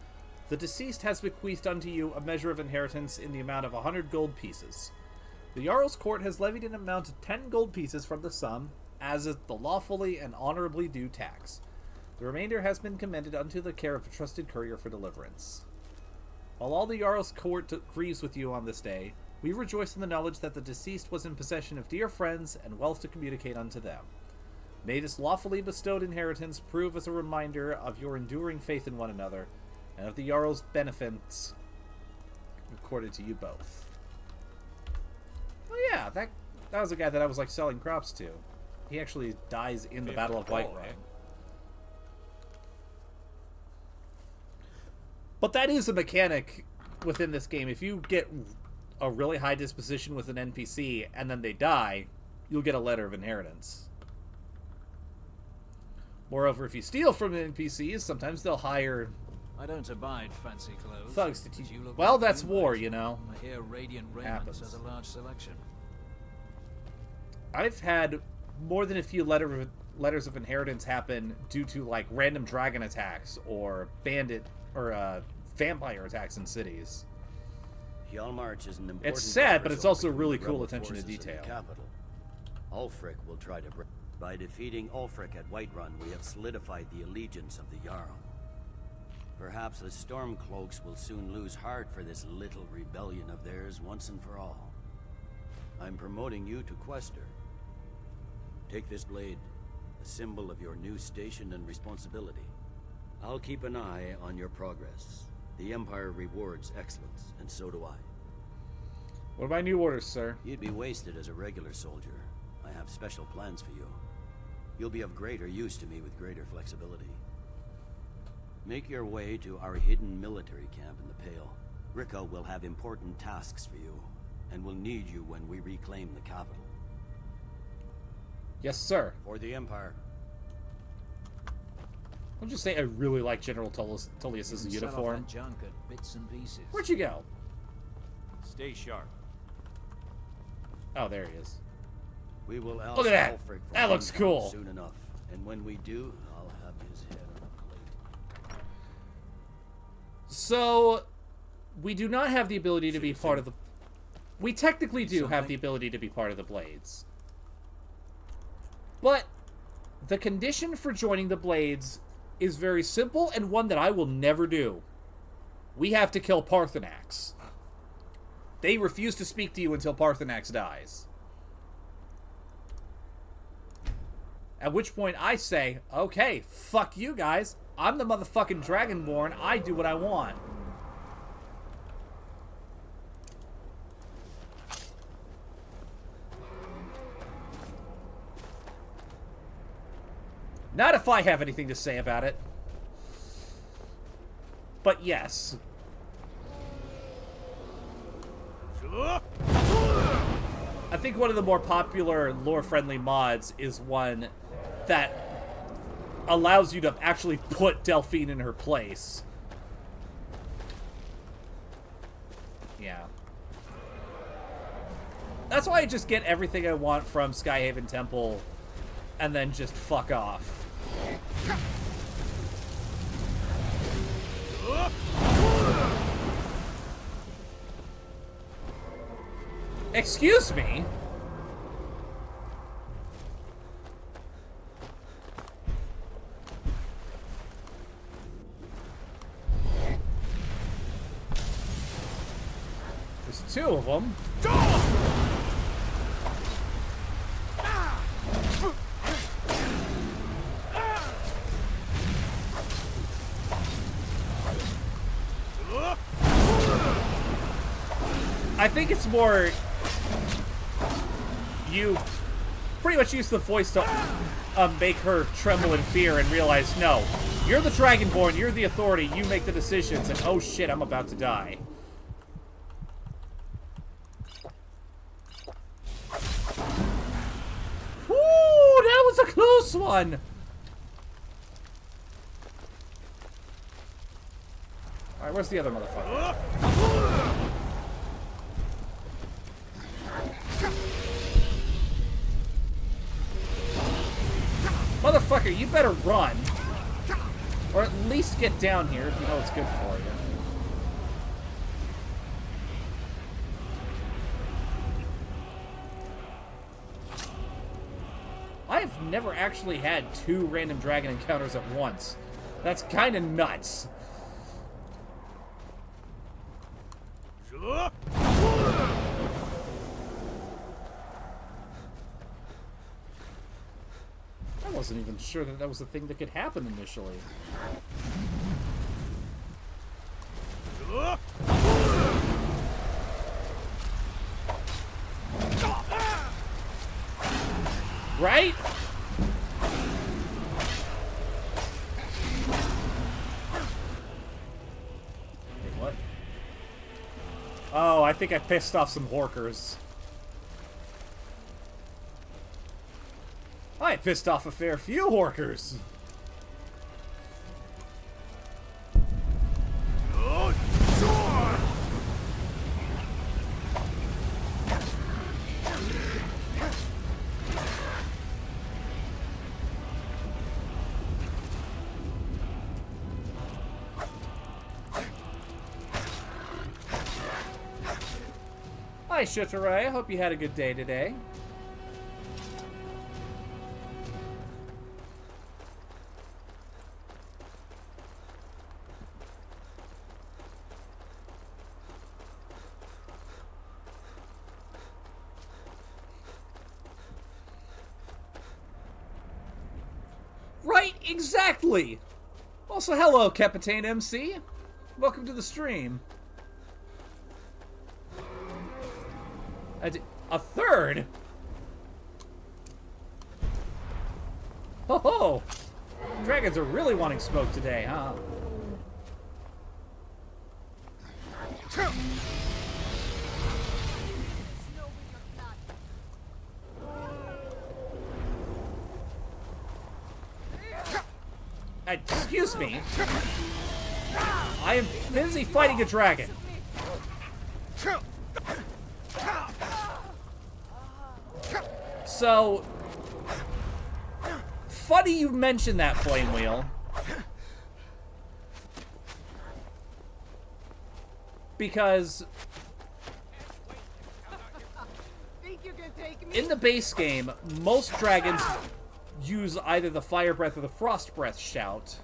The deceased has bequeathed unto you a measure of inheritance in the amount of 100 gold pieces. The Jarl's court has levied an amount of 10 gold pieces from the sum, as is the lawfully and honorably due tax. The remainder has been commended unto the care of a trusted courier for deliverance. While all the Jarl's court grieves with you on this day, we rejoice in the knowledge that the deceased was in possession of dear friends and wealth to communicate unto them. May this lawfully bestowed inheritance prove as a reminder of your enduring faith in one another, and of the Jarl's benefits accorded to you both. Oh yeah, that was the guy that I was like selling crops to. He actually dies in the Battle of Whiterun. But that is a mechanic within this game. If you get a really high disposition with an NPC and then they die, you'll get a letter of inheritance. Moreover, if you steal from NPCs, sometimes they'll hire I don't abide fancy clothes. thugs to teach you. Look Well, like that's you war, might. you know. I hear Radiant Raiment Happens. has a large selection. I've had more than a few letters of inheritance happen due to like random dragon attacks or bandit or vampire attacks in cities. Hjalmarch is an important It's sad, but progress it's also over really the cool rebel attention to forces in the detail. capital. Ulfric will try to By defeating Ulfric at Whiterun, we have solidified the allegiance of the Jarl. Perhaps the Stormcloaks will soon lose heart for this little rebellion of theirs once and for all. I'm promoting you to Quester. Take this blade, a symbol of your new station and responsibility. I'll keep an eye on your progress. The Empire rewards excellence, and so do I. What are my new orders, sir? You'd be wasted as a regular soldier. I have special plans for you. You'll be of greater use to me with greater flexibility. Make your way to our hidden military camp in the Pale. Rikke will have important tasks for you, and will need you when we reclaim the capital. Yes, sir. For the Empire. I'll just say I really like General Tullius's uniform. Junk at bits and pieces. Where'd you go? Stay sharp. Oh, there he is. We will Look at that. Ulfric That looks cool. soon enough, and when we do, I'll have his head on a plate. So, we do not have the ability to be part of the... We technically do have the ability to be part of the Blades. But the condition for joining the Blades is very simple and one that I will never do. We have to kill Parthenax. They refuse to speak to you until Parthenax dies. At which point I say, okay, fuck you guys. I'm the motherfucking Dragonborn. I do what I want. Not if I have anything to say about it. But yes. I think one of the more popular lore-friendly mods is one that allows you to actually put Delphine in her place. Yeah. That's why I just get everything I want from Skyhaven Temple and then just fuck off. Excuse me? There's two of them. I think it's more you pretty much use the voice to make her tremble in fear and realize, no, you're the Dragonborn, you're the authority, you make the decisions, and oh shit, I'm about to die. Woo, that was a close one! Alright, where's the other motherfucker? Motherfucker, you better run. Or at least get down here if you know it's good for you. I have never actually had two random dragon encounters at once. That's kind of nuts. I wasn't even sure that that was a thing that could happen initially. Right? Wait, what? Oh, I think I pissed off some Horkers. I pissed off a fair few Horkers. Hi, Shutarai. I hope you had a good day today. Exactly! Also, hello, Captain MC. Welcome to the stream. A third? Ho ho! Dragons are really wanting smoke today, huh? Excuse me. I am busy fighting a dragon. So, funny you mentioned that, Flame Wheel. Because in the base game, most dragons use either the Fire Breath or the Frost Breath shout.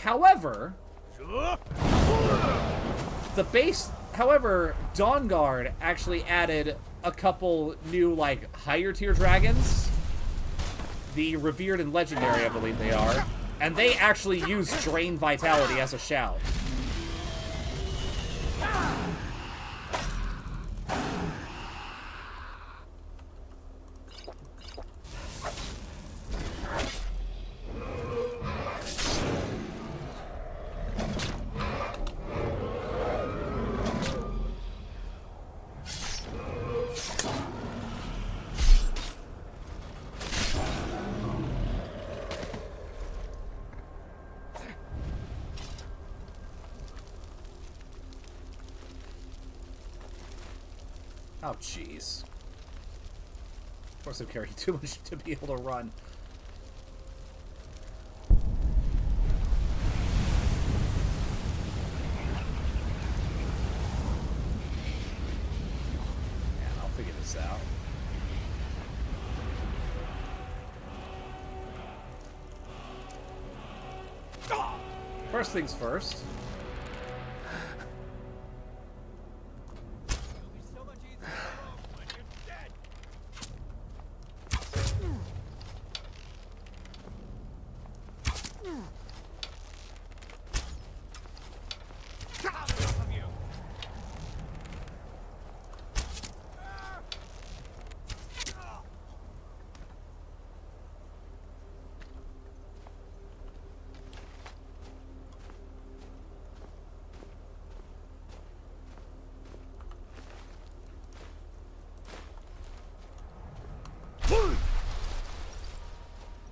However, Dawnguard actually added a couple new, like, higher tier dragons. The Revered and Legendary, I believe they are. And they actually use Drain Vitality as a shout. Oh, jeez. Of course I'm carrying too much to be able to run. Man, I'll figure this out. First things first.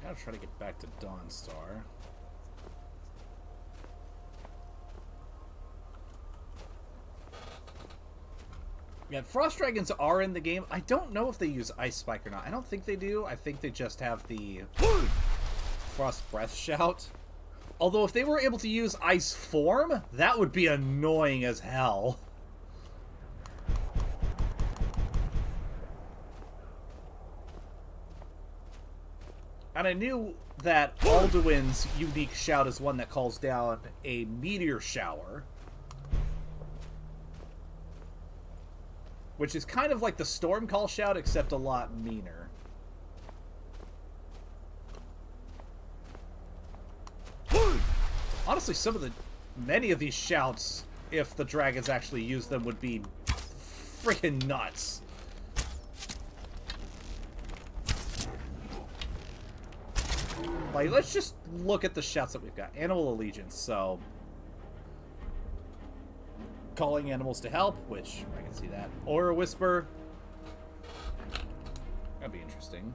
Gotta try to get back to Dawnstar. Yeah, Frost Dragons are in the game. I don't know if they use Ice Spike or not. I don't think they do. I think they just have the Frost Breath shout. Although if they were able to use Ice Form, that would be annoying as hell. And I knew that Alduin's unique shout is one that calls down a meteor shower. Which is kind of like the Storm Call shout, except a lot meaner. Honestly, many of these shouts, if the dragons actually use them, would be freaking nuts. Like, let's just look at the shouts that we've got. Animal Allegiance, so... Calling animals to help, which I can see that. Aura Whisper. That'd be interesting.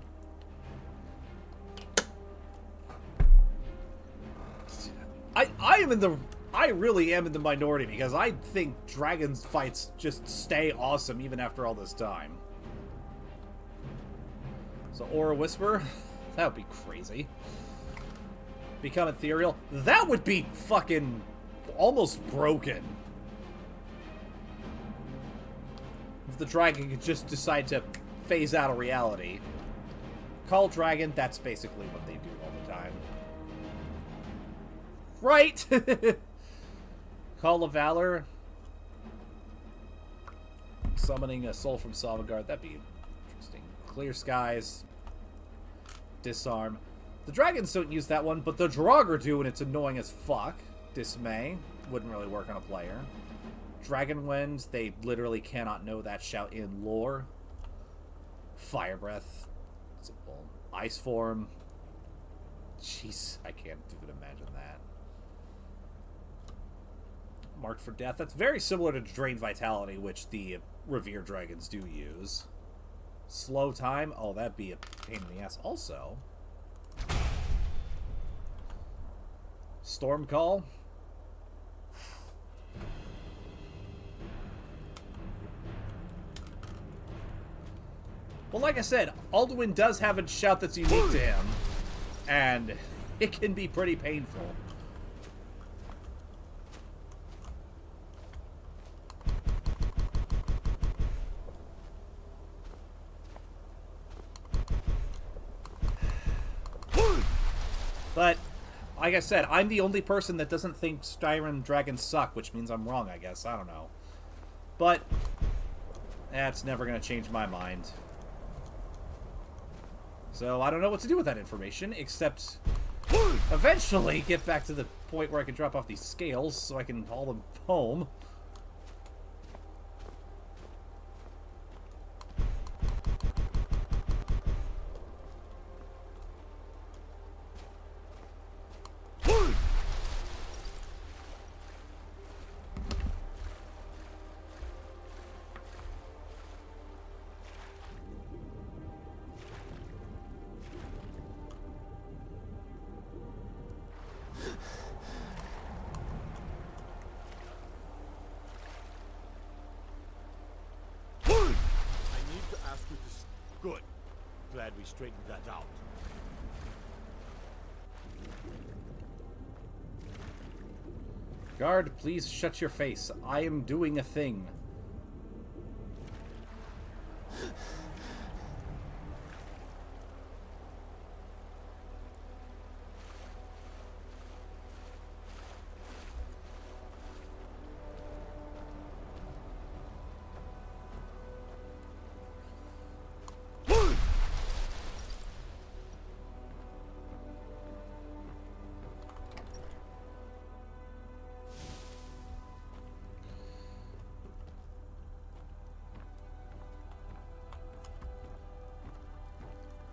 I really am in the minority because I think dragons fights just stay awesome even after all this time. So Aura Whisper, that would be crazy. Become ethereal. That would be fucking almost broken. If the dragon could just decide to phase out of reality. Call Dragon, that's basically what they do all the time. Right! Call of Valor. Summoning a soul from Salvagard, that'd be interesting. Clear Skies. Disarm. The dragons don't use that one, but the Draugr do, and it's annoying as fuck. Dismay wouldn't really work on a player. Dragon Winds, they literally cannot know that shout in lore. Fire Breath, simple. Ice Form. Jeez, I can't even imagine that. Marked for Death. That's very similar to Drain Vitality, which the Revered Dragons do use. Slow Time. Oh, that'd be a pain in the ass also. Storm Call. Well, like I said, Alduin does have a shout that's unique to him, and it can be pretty painful. But, like I said, I'm the only person that doesn't think Skyrim dragons suck, which means I'm wrong, I guess. I don't know. But, that's never going to change my mind. So, I don't know what to do with that information, except eventually get back to the point where I can drop off these scales so I can haul them home. Good. Glad we straightened that out. Guard, please shut your face. I am doing a thing.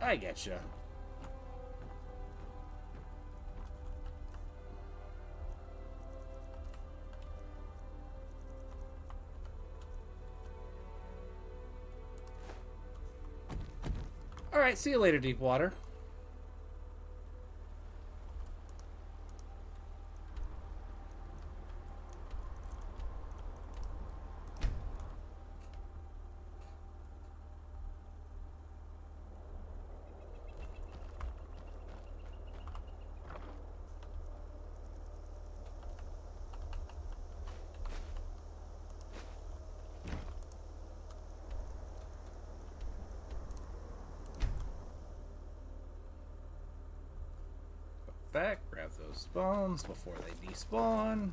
I getcha. Alright, see you later, Deepwater. Back, grab those bones before they despawn.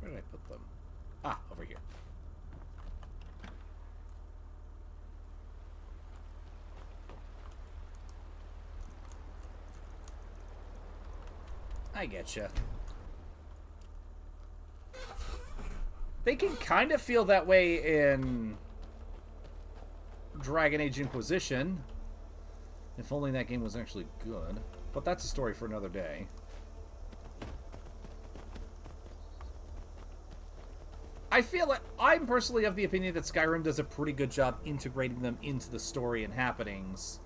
Where did I put them? Ah, over here. I getcha. They can kind of feel that way in Dragon Age Inquisition. If only that game was actually good. But that's a story for another day. I feel like I'm personally of the opinion that Skyrim does a pretty good job integrating them into the story and happenings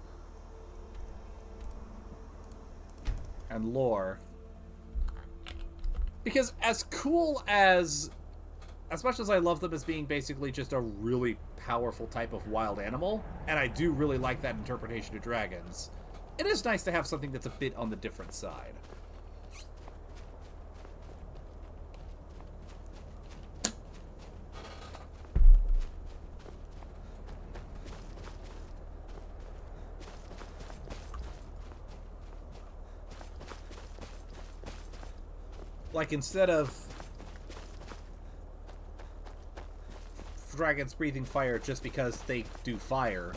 and lore. Because as cool as much as I love them as being basically just a really powerful type of wild animal, and I do really like that interpretation of dragons, it is nice to have something that's a bit on the different side. like, instead of dragons breathing fire just because they do fire,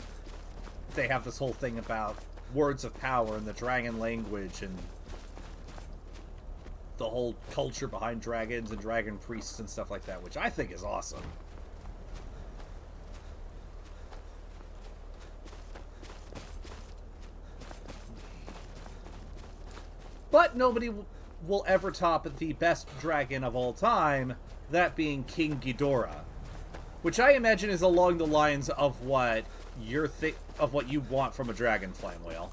they have this whole thing about words of power and the dragon language and the whole culture behind dragons and dragon priests and stuff like that, which I think is awesome. But nobody will ever top the best dragon of all time, that being King Ghidorah, which I imagine is along the lines of what you're of what you want from a dragon flame whale.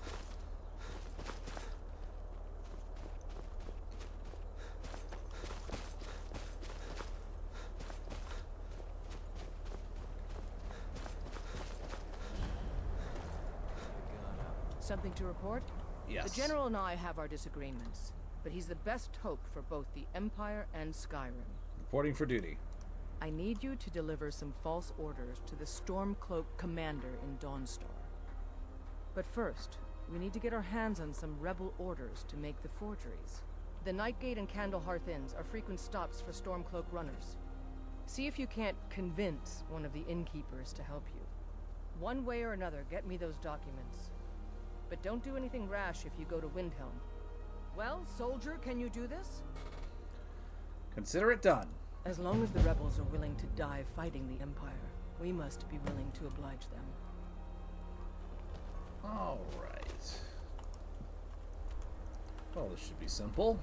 Something to report? Yes. The General and I have our disagreements, but he's the best hope for both the Empire and Skyrim. Reporting for duty. I need you to deliver some false orders to the Stormcloak commander in Dawnstar. But first, we need to get our hands on some rebel orders to make the forgeries. The Nightgate and Candlehearth Inns are frequent stops for Stormcloak runners. See if you can't convince one of the innkeepers to help you. One way or another, get me those documents. But don't do anything rash if you go to Windhelm. Well, soldier, can you do this? Consider it done. As long as the rebels are willing to die fighting the Empire, we must be willing to oblige them. Alright. Well, this should be simple.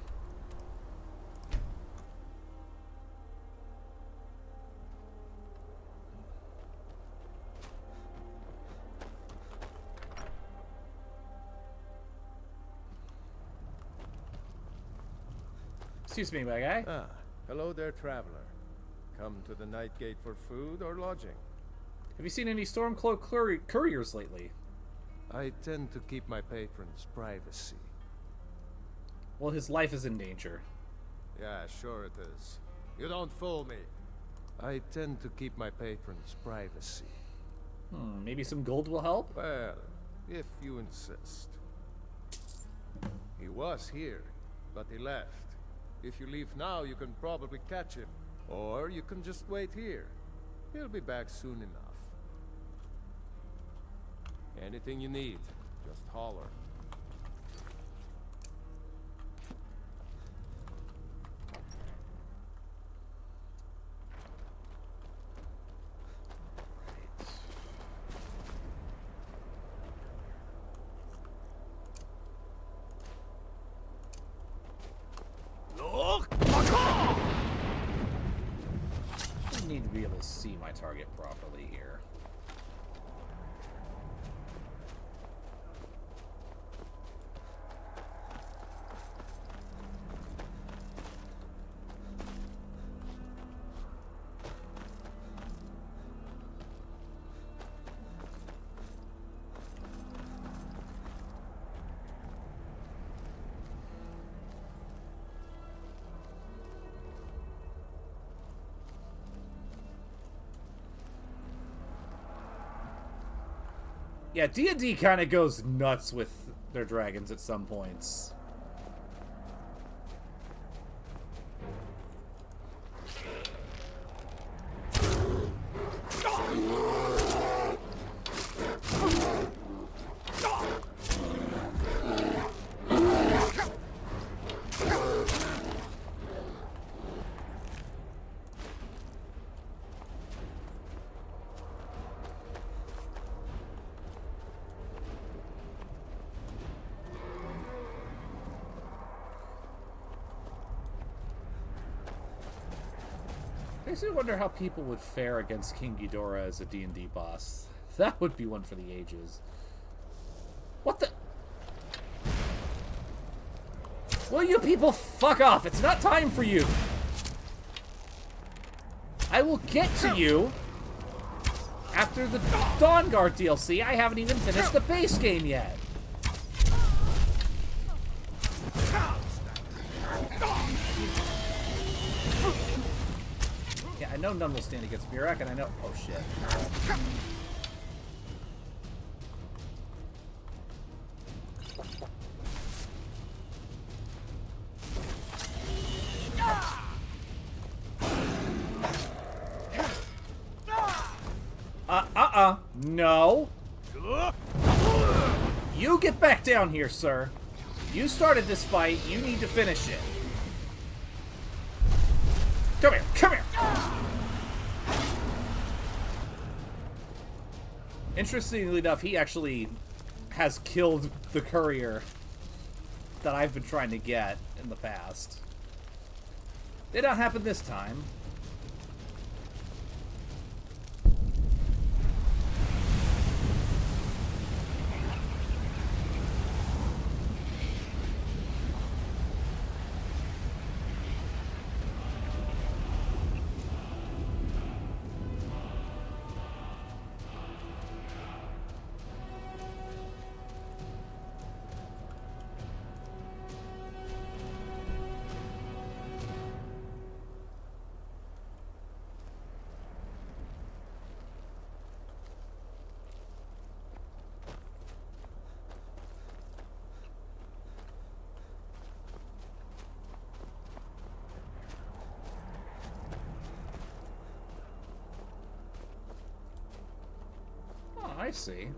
Excuse me, my guy. Ah, hello there, traveler. Come to the Nightgate for food or lodging? Have you seen any Stormcloak couriers lately? I tend to keep my patrons' privacy. Well, his life is in danger. Yeah, sure it is. You don't fool me. I tend to keep my patrons' privacy. Maybe some gold will help? Well, if you insist. He was here, but he left. If you leave now, you can probably catch him. Or you can just wait here. He'll be back soon enough. Anything you need, just holler. I need to be able to see my target properly here. Yeah, D&D kind of goes nuts with their dragons at some points. I used to wonder how people would fare against King Ghidorah as a D&D boss. That would be one for the ages. What the? Will you people fuck off? It's not time for you. I will get to you after the Dawnguard DLC. I haven't even finished the base game yet. Yeah, I know none will stand against Burak, and I know... Oh, shit. No. You get back down here, sir. You started this fight. You need to finish it. Come here. Come here. Interestingly enough, he actually has killed the courier that I've been trying to get in the past. Did not happen this time. I see.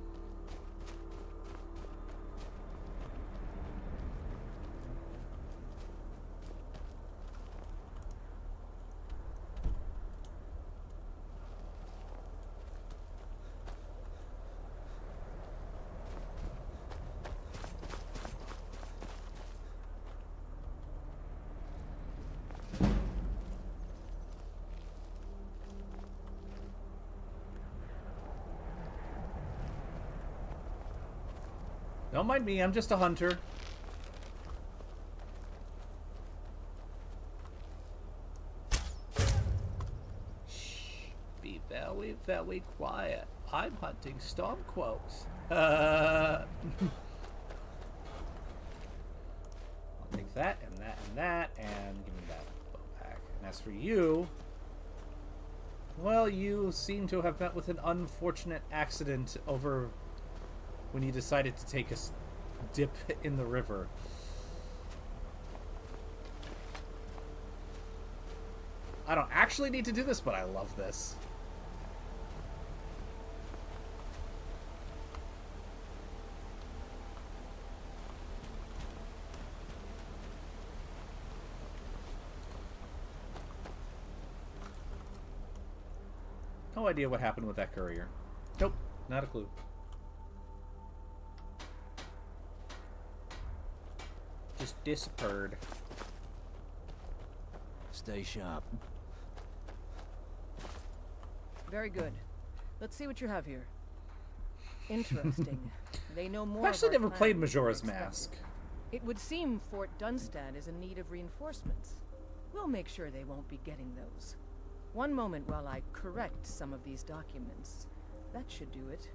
Don't mind me, I'm just a hunter. Shh, be very, very quiet. I'm hunting stormquotes. I'll take that, and that, and that, and give me that bow pack. And as for you, well, you seem to have met with an unfortunate accident over when you decided to take a dip in the river. I don't actually need to do this, but I love this. No idea what happened with that courier. Nope, not a clue. Just disappeared. Stay sharp. Very good. Let's see what you have here. Interesting. They know more. I've actually of our never played plan than Majora's we expected. Mask. It would seem Fort Dunstad is in need of reinforcements. We'll make sure they won't be getting those. One moment while I correct some of these documents. That should do it.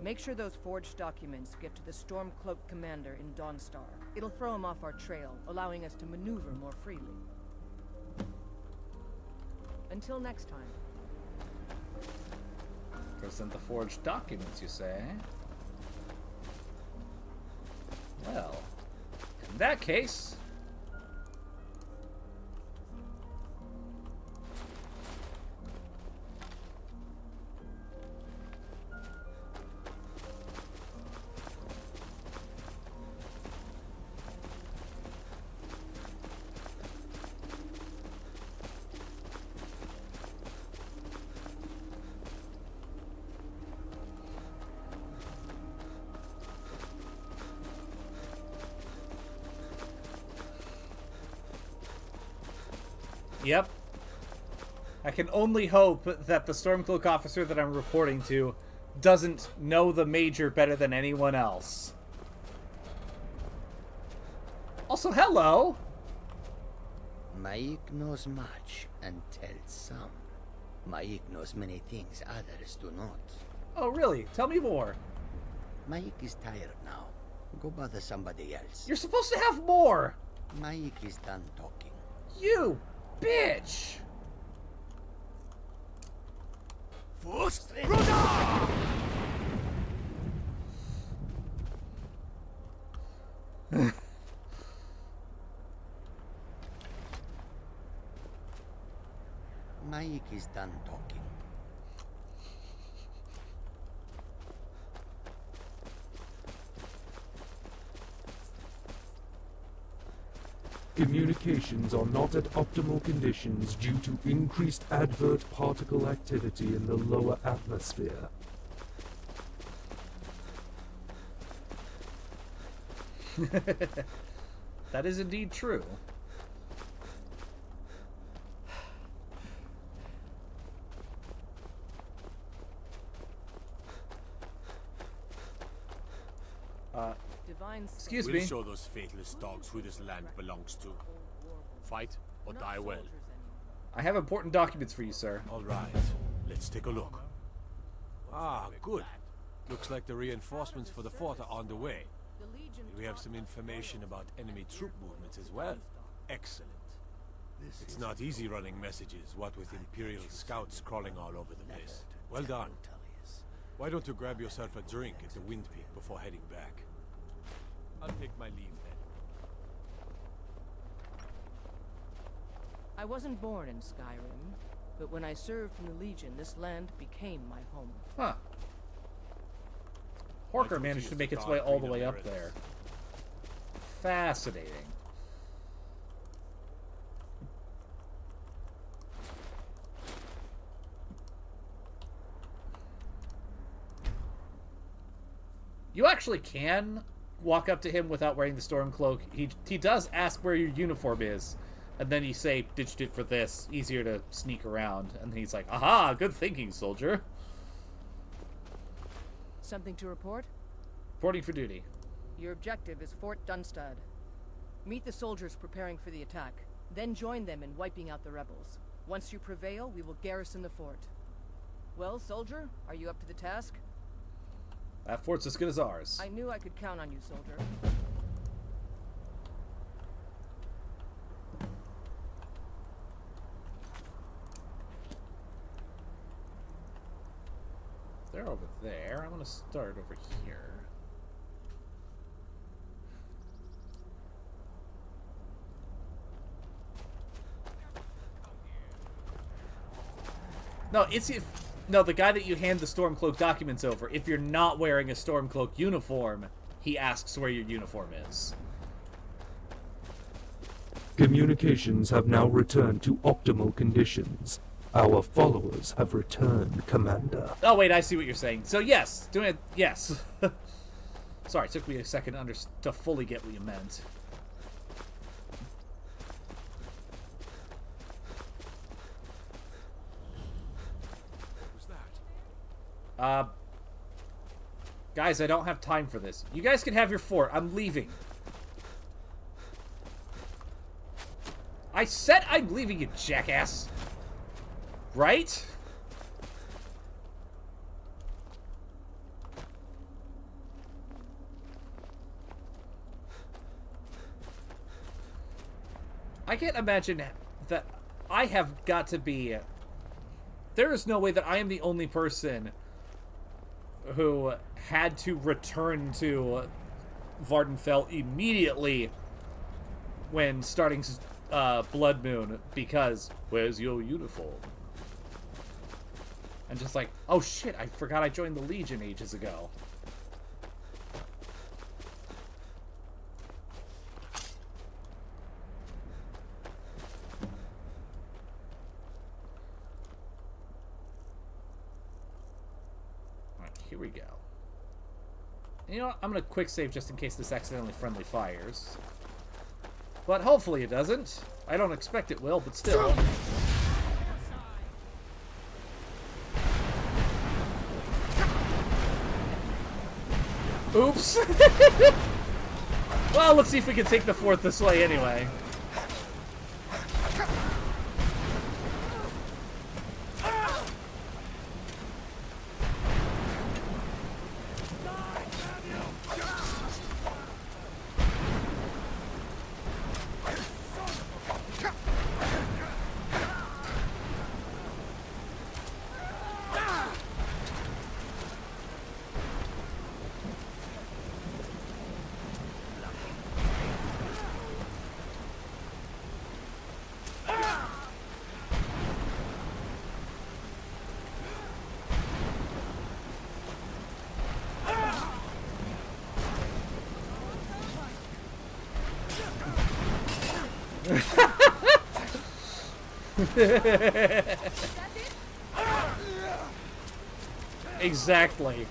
Make sure those forged documents get to the Stormcloak commander in Dawnstar. It'll throw him off our trail, allowing us to maneuver more freely. Until next time. Present the forged documents, you say? Well, in that case... Yep. I can only hope that the Stormcloak officer that I'm reporting to doesn't know the Major better than anyone else. Also, hello! Maik knows much and tells some. Maik knows many things others do not. Oh, really? Tell me more. Maik is tired now. Go bother somebody else. You're supposed to have more! Maik is done talking. You bitch! Maik is done talking. Communications are not at optimal conditions due to increased advert particle activity in the lower atmosphere. That is indeed true. Excuse me. We'll show those faithless dogs who this land belongs to. Fight or die well. I have important documents for you, sir. All right, let's take a look. Ah, good. Looks like the reinforcements for the fort are on the way. And we have some information about enemy troop movements as well. Excellent. It's not easy running messages, what with Imperial scouts crawling all over the place. Well done. Why don't you grab yourself a drink at the Wind Peak before heading back? I'll take my leave then. I wasn't born in Skyrim, but when I served in the Legion, this land became my home. Huh. Horker managed to make its way all the way up there. Fascinating. You actually can walk up to him without wearing the storm cloak. He does ask where your uniform is, and then you say, ditched it for this, easier to sneak around. And then he's like, aha, good thinking, soldier. Something to report? Reporting for duty. Your objective is Fort Dunstad. Meet the soldiers preparing for the attack, then join them in wiping out the rebels. Once you prevail, we will garrison the fort. Well, soldier, are you up to the task? That fort's as good as ours. I knew I could count on you, soldier. They're over there. I'm gonna start over here. No, no, the guy that you hand the Stormcloak documents over, if you're not wearing a Stormcloak uniform, he asks where your uniform is. Communications have now returned to optimal conditions. Our followers have returned, Commander. Oh, wait, I see what you're saying. So, yes. Doing it, yes. Sorry, it took me a second to fully get what you meant. Guys, I don't have time for this. You guys can have your fort. I'm leaving. I said I'm leaving, you jackass. Right? I can't imagine that I have got to be... There is no way that I am the only person who had to return to Vardenfell immediately when starting Blood Moon because, where's your uniform? And just like, oh shit, I forgot I joined the Legion ages ago. Alright, here we go. And you know what? I'm gonna quick save just in case this accidentally friendly fires. But hopefully it doesn't. I don't expect it will, but still. Oops! Well, let's see if we can take the fort this way anyway. Exactly.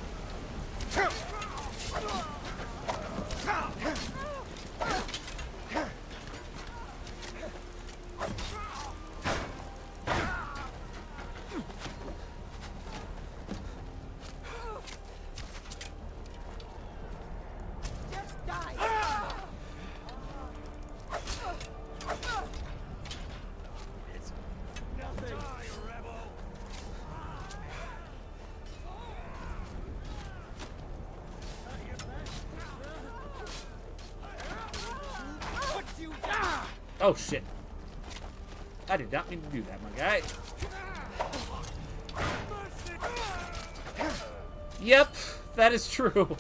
Oh shit. I did not mean to do that, my guy. Yep, that is true.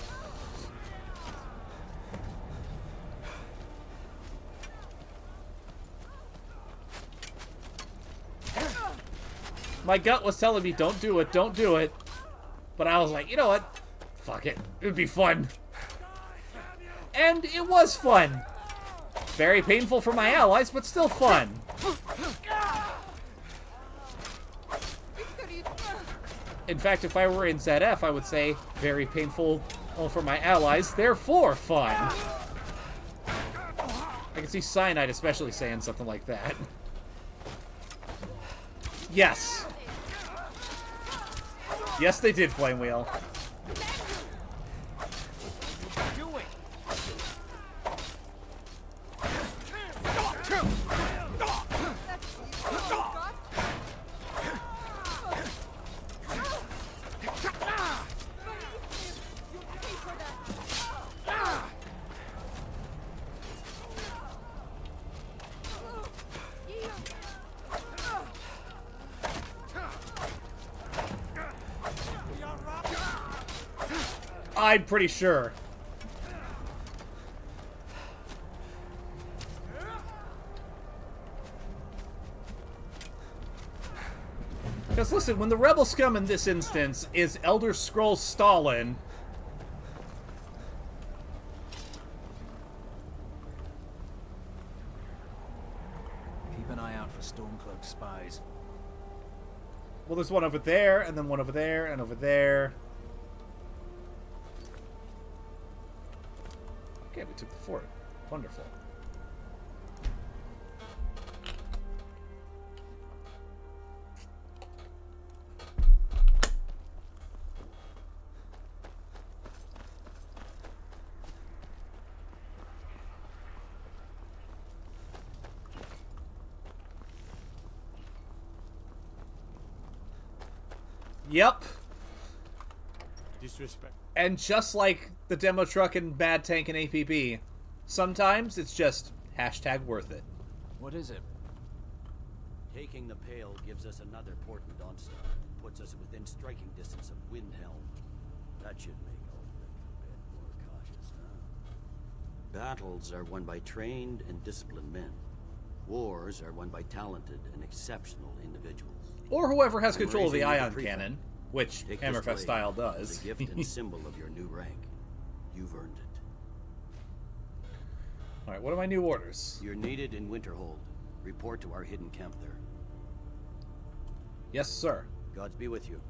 My gut was telling me, don't do it, don't do it. But I was like, you know what? Fuck it. It would be fun. And it was fun. Very painful for my allies, but still fun. In fact, if I were in ZF, I would say very painful for my allies, therefore fun. I can see Cyanide especially saying something like that. Yes. Yes, they did, Flame Wheel. I'm pretty sure. Because listen, when the rebel scum in this instance is Elder Scrolls Stalin, Keep an eye out for Stormcloak spies. well, there's one over there, and then one over there, and over there. Okay, we took the fort. Wonderful. Yep. Disrespect. And just like the demo truck and Bad Tank and APB, sometimes it's just #worth it. What is it? Taking the Pale gives us another port in Dawnstar. Puts us within striking distance of Windhelm. That should make Ulfric a bit more cautious, huh? Battles are won by trained and disciplined men. Wars are won by talented and exceptional individuals. Or whoever has I'm control of the raising you to ion prefect. cannon, which Take this Hammerfest blade style as does. a gift and symbol of your new rank. You've earned it. Alright, what are my new orders? You're needed in Winterhold. Report to our hidden camp there. Yes, sir. Gods be with you.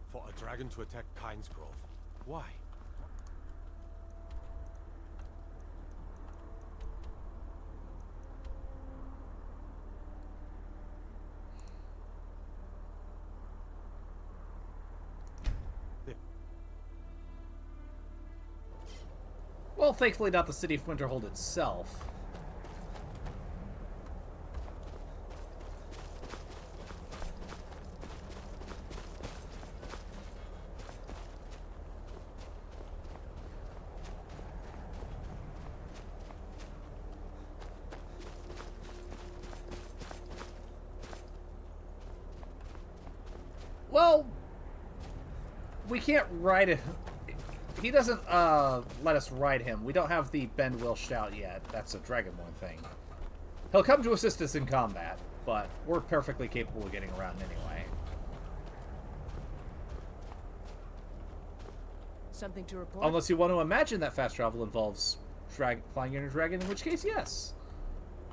For a dragon to attack Kynesgrove. Why? Well, thankfully not the city of Winterhold itself. Well, we can't ride it. He doesn't let us ride him. We don't have the Bend Will Shout yet. That's a Dragonborn thing. He'll come to assist us in combat, but we're perfectly capable of getting around anyway. Something to report? Unless you want to imagine that fast travel involves flying in a dragon, in which case, yes.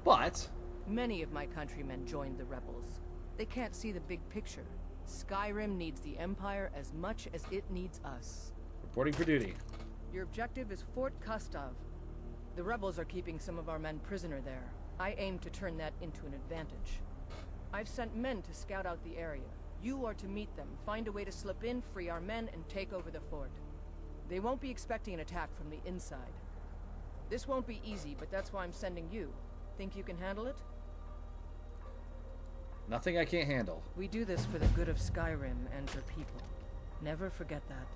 But Many of my countrymen joined the rebels. They can't see the big picture. Skyrim needs the Empire as much as it needs us. reporting for duty. Your objective is Fort Kustov. The rebels are keeping some of our men prisoner there. I aim to turn that into an advantage. I've sent men to scout out the area. You are to meet them, find a way to slip in, free our men, and take over the fort. They won't be expecting an attack from the inside. This won't be easy, but that's why I'm sending you. Think you can handle it? Nothing I can't handle. We do this for the good of Skyrim and her people. Never forget that.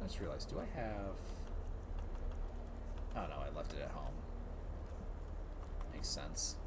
I just realized, do I have... Oh no, I left it at home. Makes sense.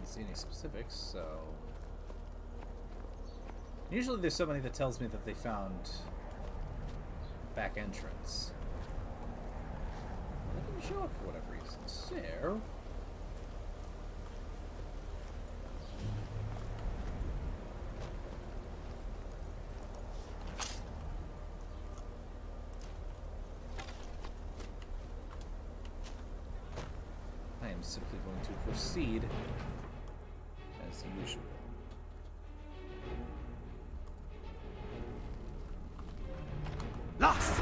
See any specifics, so usually there's somebody that tells me that they found back entrance. That didn't show up for whatever reason. So I am simply going to proceed as usual. Lost!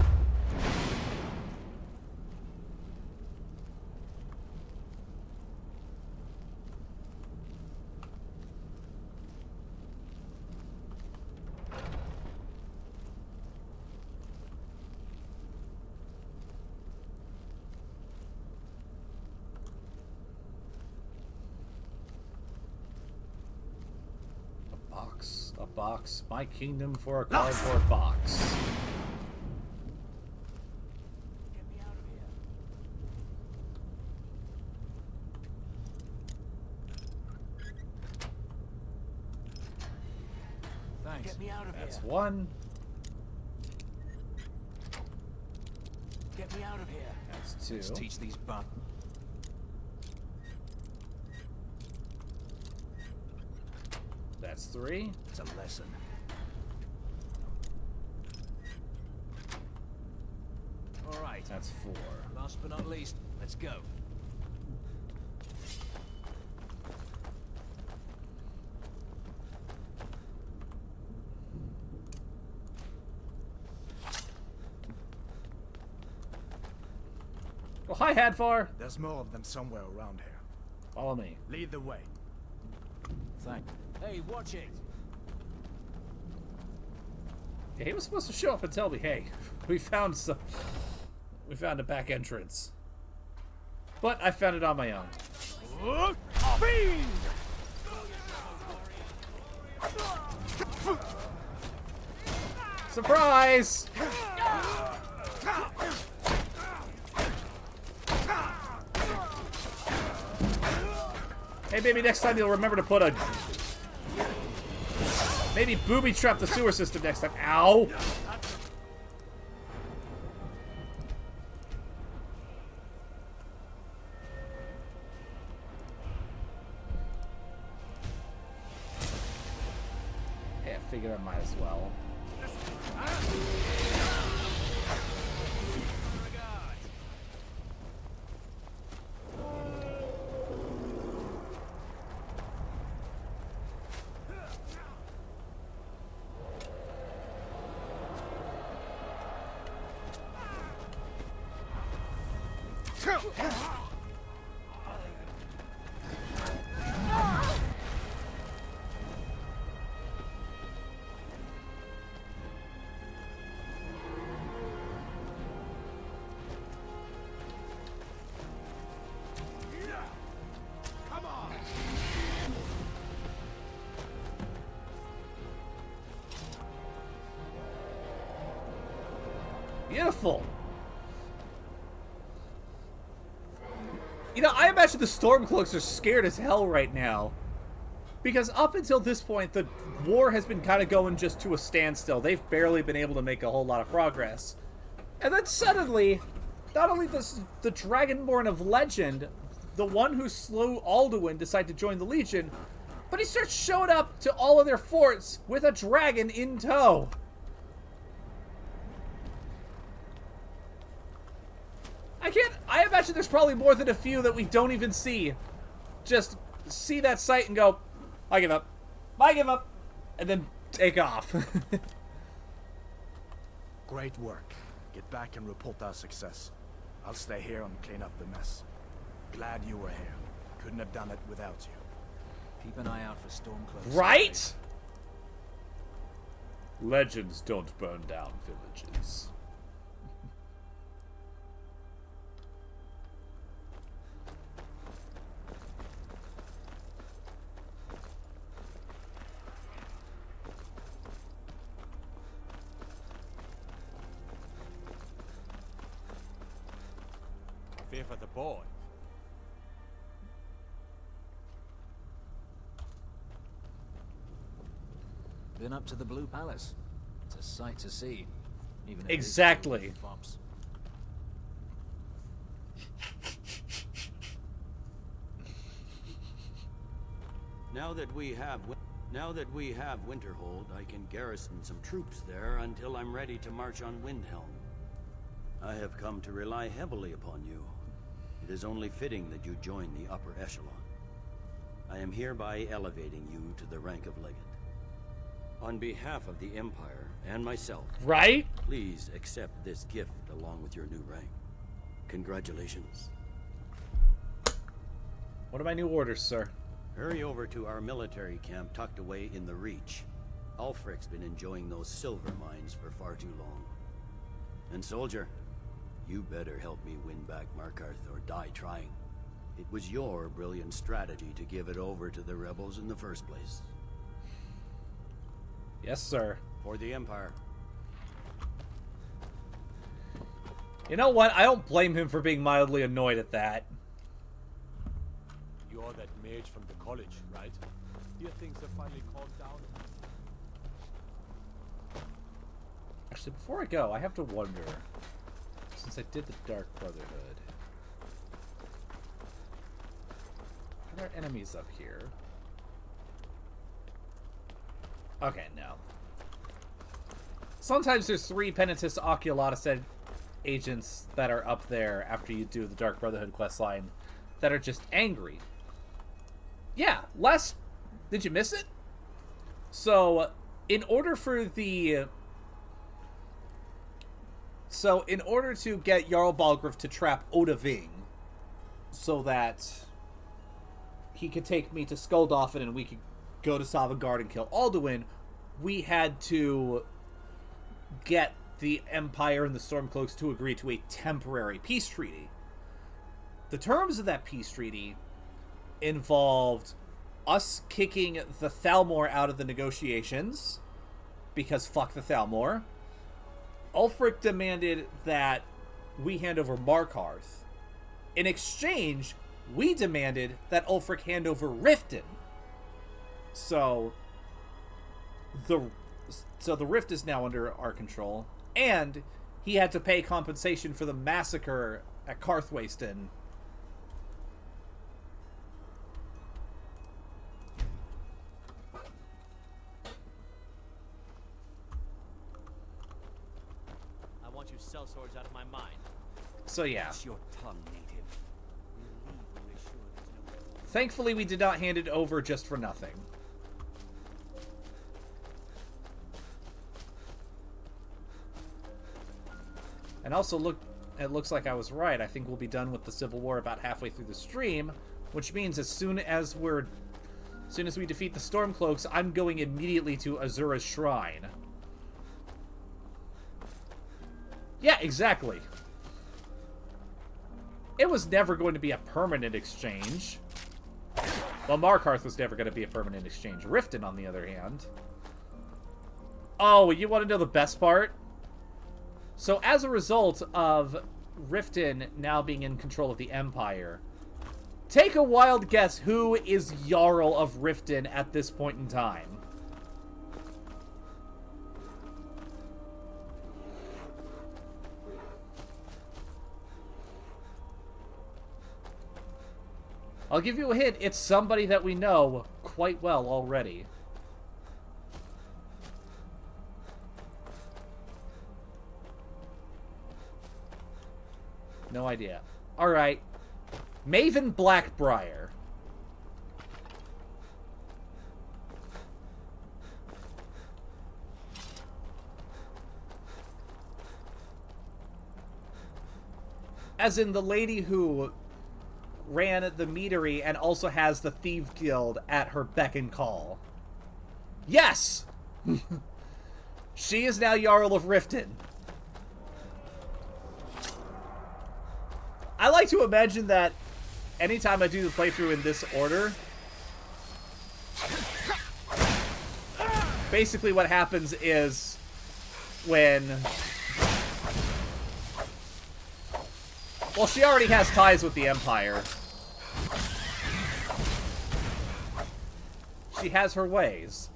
A box. My kingdom for a cardboard box. Get me out of here. Thanks. Get me out of That's here. one. Get me out of here. That's two. Let's teach these bum. That's three. It's a lesson. All right. That's four. Last but not least, let's go. Oh, hi, Hadfar. There's more of them somewhere around here. Follow me. Lead the way. Thank. Hey, watch it. Yeah, he was supposed to show up and tell me, hey, we found a back entrance. But I found it on my own. Surprise! Hey, maybe next time you'll remember to put a... Maybe booby trap the sewer system next time. Ow! I figured I might as well. Beautiful. You know, I imagine the Stormcloaks are scared as hell right now. Because up until this point, the war has been kind of going just to a standstill. They've barely been able to make a whole lot of progress. And then suddenly, not only does the Dragonborn of legend, the one who slew Alduin, decide to join the Legion, but he starts showing up to all of their forts with a dragon in tow. I imagine there's probably more than a few that we don't even see. Just see that sight and go, I give up. I give up. And then take off. Great work. Get back and report our success. I'll stay here and clean up the mess. Glad you were here. Couldn't have done it without you. Keep an eye out for Stormcloaks. Right? Legends don't burn down villages. Fear for the boy. Been up to the Blue Palace. It's a sight to see. Even if exactly. It is fops. Now that we have Winterhold, I can garrison some troops there until I'm ready to march on Windhelm. I have come to rely heavily upon you. It is only fitting that you join the upper echelon. I am hereby elevating you to the rank of Legate. On behalf of the Empire and myself, right? Please accept this gift along with your new rank. Congratulations. What are my new orders, sir? Hurry over to our military camp tucked away in the Reach. Ulfric's been enjoying those silver mines for far too long. And soldier, you better help me win back Markarth or die trying. It was your brilliant strategy to give it over to the rebels in the first place. Yes, sir. For the Empire. You know what? I don't blame him for being mildly annoyed at that. You're that mage from the college, right? Here things have finally calmed down. Actually, before I go, I have to wonder, since I did the Dark Brotherhood, are there enemies up here? Okay, no. Sometimes there's 3 Penitentious Oculatus agents that are up there after you do the Dark Brotherhood questline that are just angry. Yeah, did you miss it? So, in order to get Jarl Balgruuf to trap Odahviing, so that he could take me to Skuldolphin and we could go to Sovngarde and kill Alduin, we had to get the Empire and the Stormcloaks to agree to a temporary peace treaty. The terms of that peace treaty involved us kicking the Thalmor out of the negotiations, because fuck the Thalmor. Ulfric demanded that we hand over Markarth. In exchange, we demanded that Ulfric hand over Riften. So the Rift is now under our control, and he had to pay compensation for the massacre at Karthwasten. So yeah. Watch your tongue, native. We'll leave when we're sure there's no... Thankfully, we did not hand it over just for nothing. And also, look, it looks like I was right. I think we'll be done with the Civil War about halfway through the stream, which means as soon as we defeat the Stormcloaks, I'm going immediately to Azura's Shrine. Yeah, exactly. It was never going to be a permanent exchange. Well, Markarth was never going to be a permanent exchange. Riften, on the other hand. Oh, you want to know the best part? So, as a result of Riften now being in control of the Empire, take a wild guess who is Jarl of Riften at this point in time. I'll give you a hint. It's somebody that we know quite well already. No idea. Alright. Maven Blackbriar. As in the lady who ran the meadery and also has the Thief Guild at her beck and call. Yes! She is now Jarl of Riften. I like to imagine that anytime I do the playthrough in this order, basically what happens is when... Well, she already has ties with the Empire. She has her ways.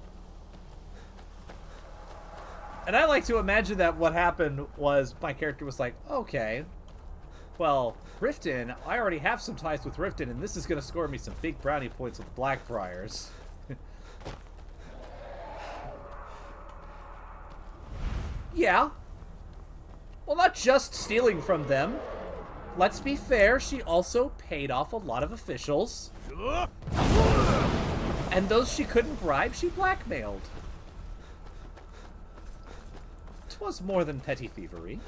And I like to imagine that what happened was my character was like, okay, well, Riften, I already have some ties with Riften, and this is going to score me some big brownie points with Blackbriars. Yeah. Well, not just stealing from them. Let's be fair, she also paid off a lot of officials. And those she couldn't bribe, she blackmailed. 'Twas more than petty thievery.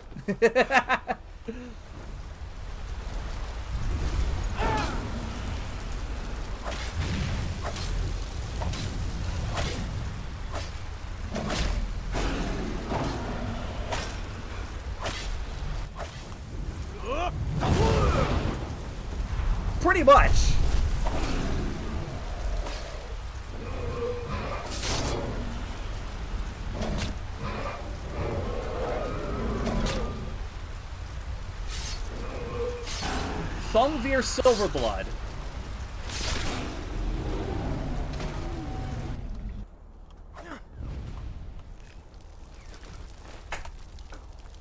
Pretty much. Thungvir Silverblood.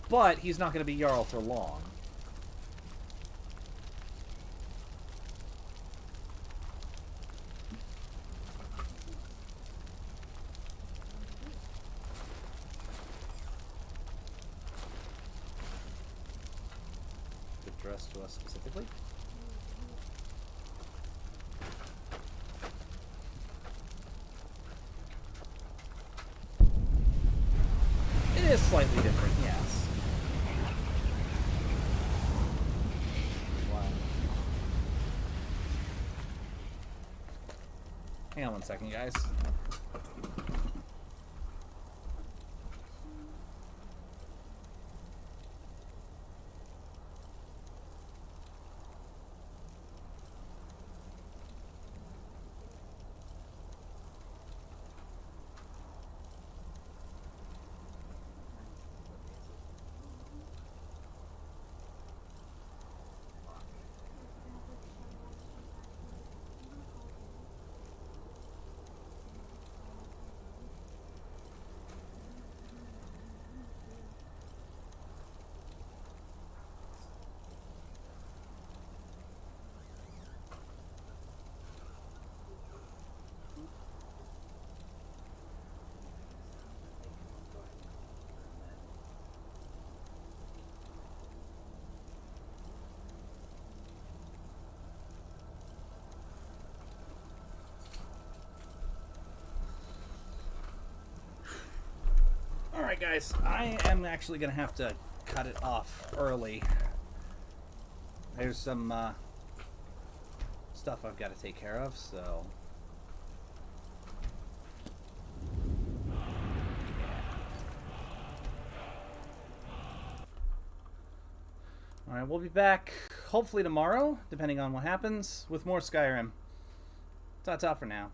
But he's not going to be Jarl for long. Addressed to us specifically. It is slightly different, yes. Wow. Hang on one second, guys. Alright guys, I am actually gonna have to cut it off early. There's some stuff I've got to take care of, so... Alright, we'll be back hopefully tomorrow, depending on what happens, with more Skyrim. Ta-ta for now.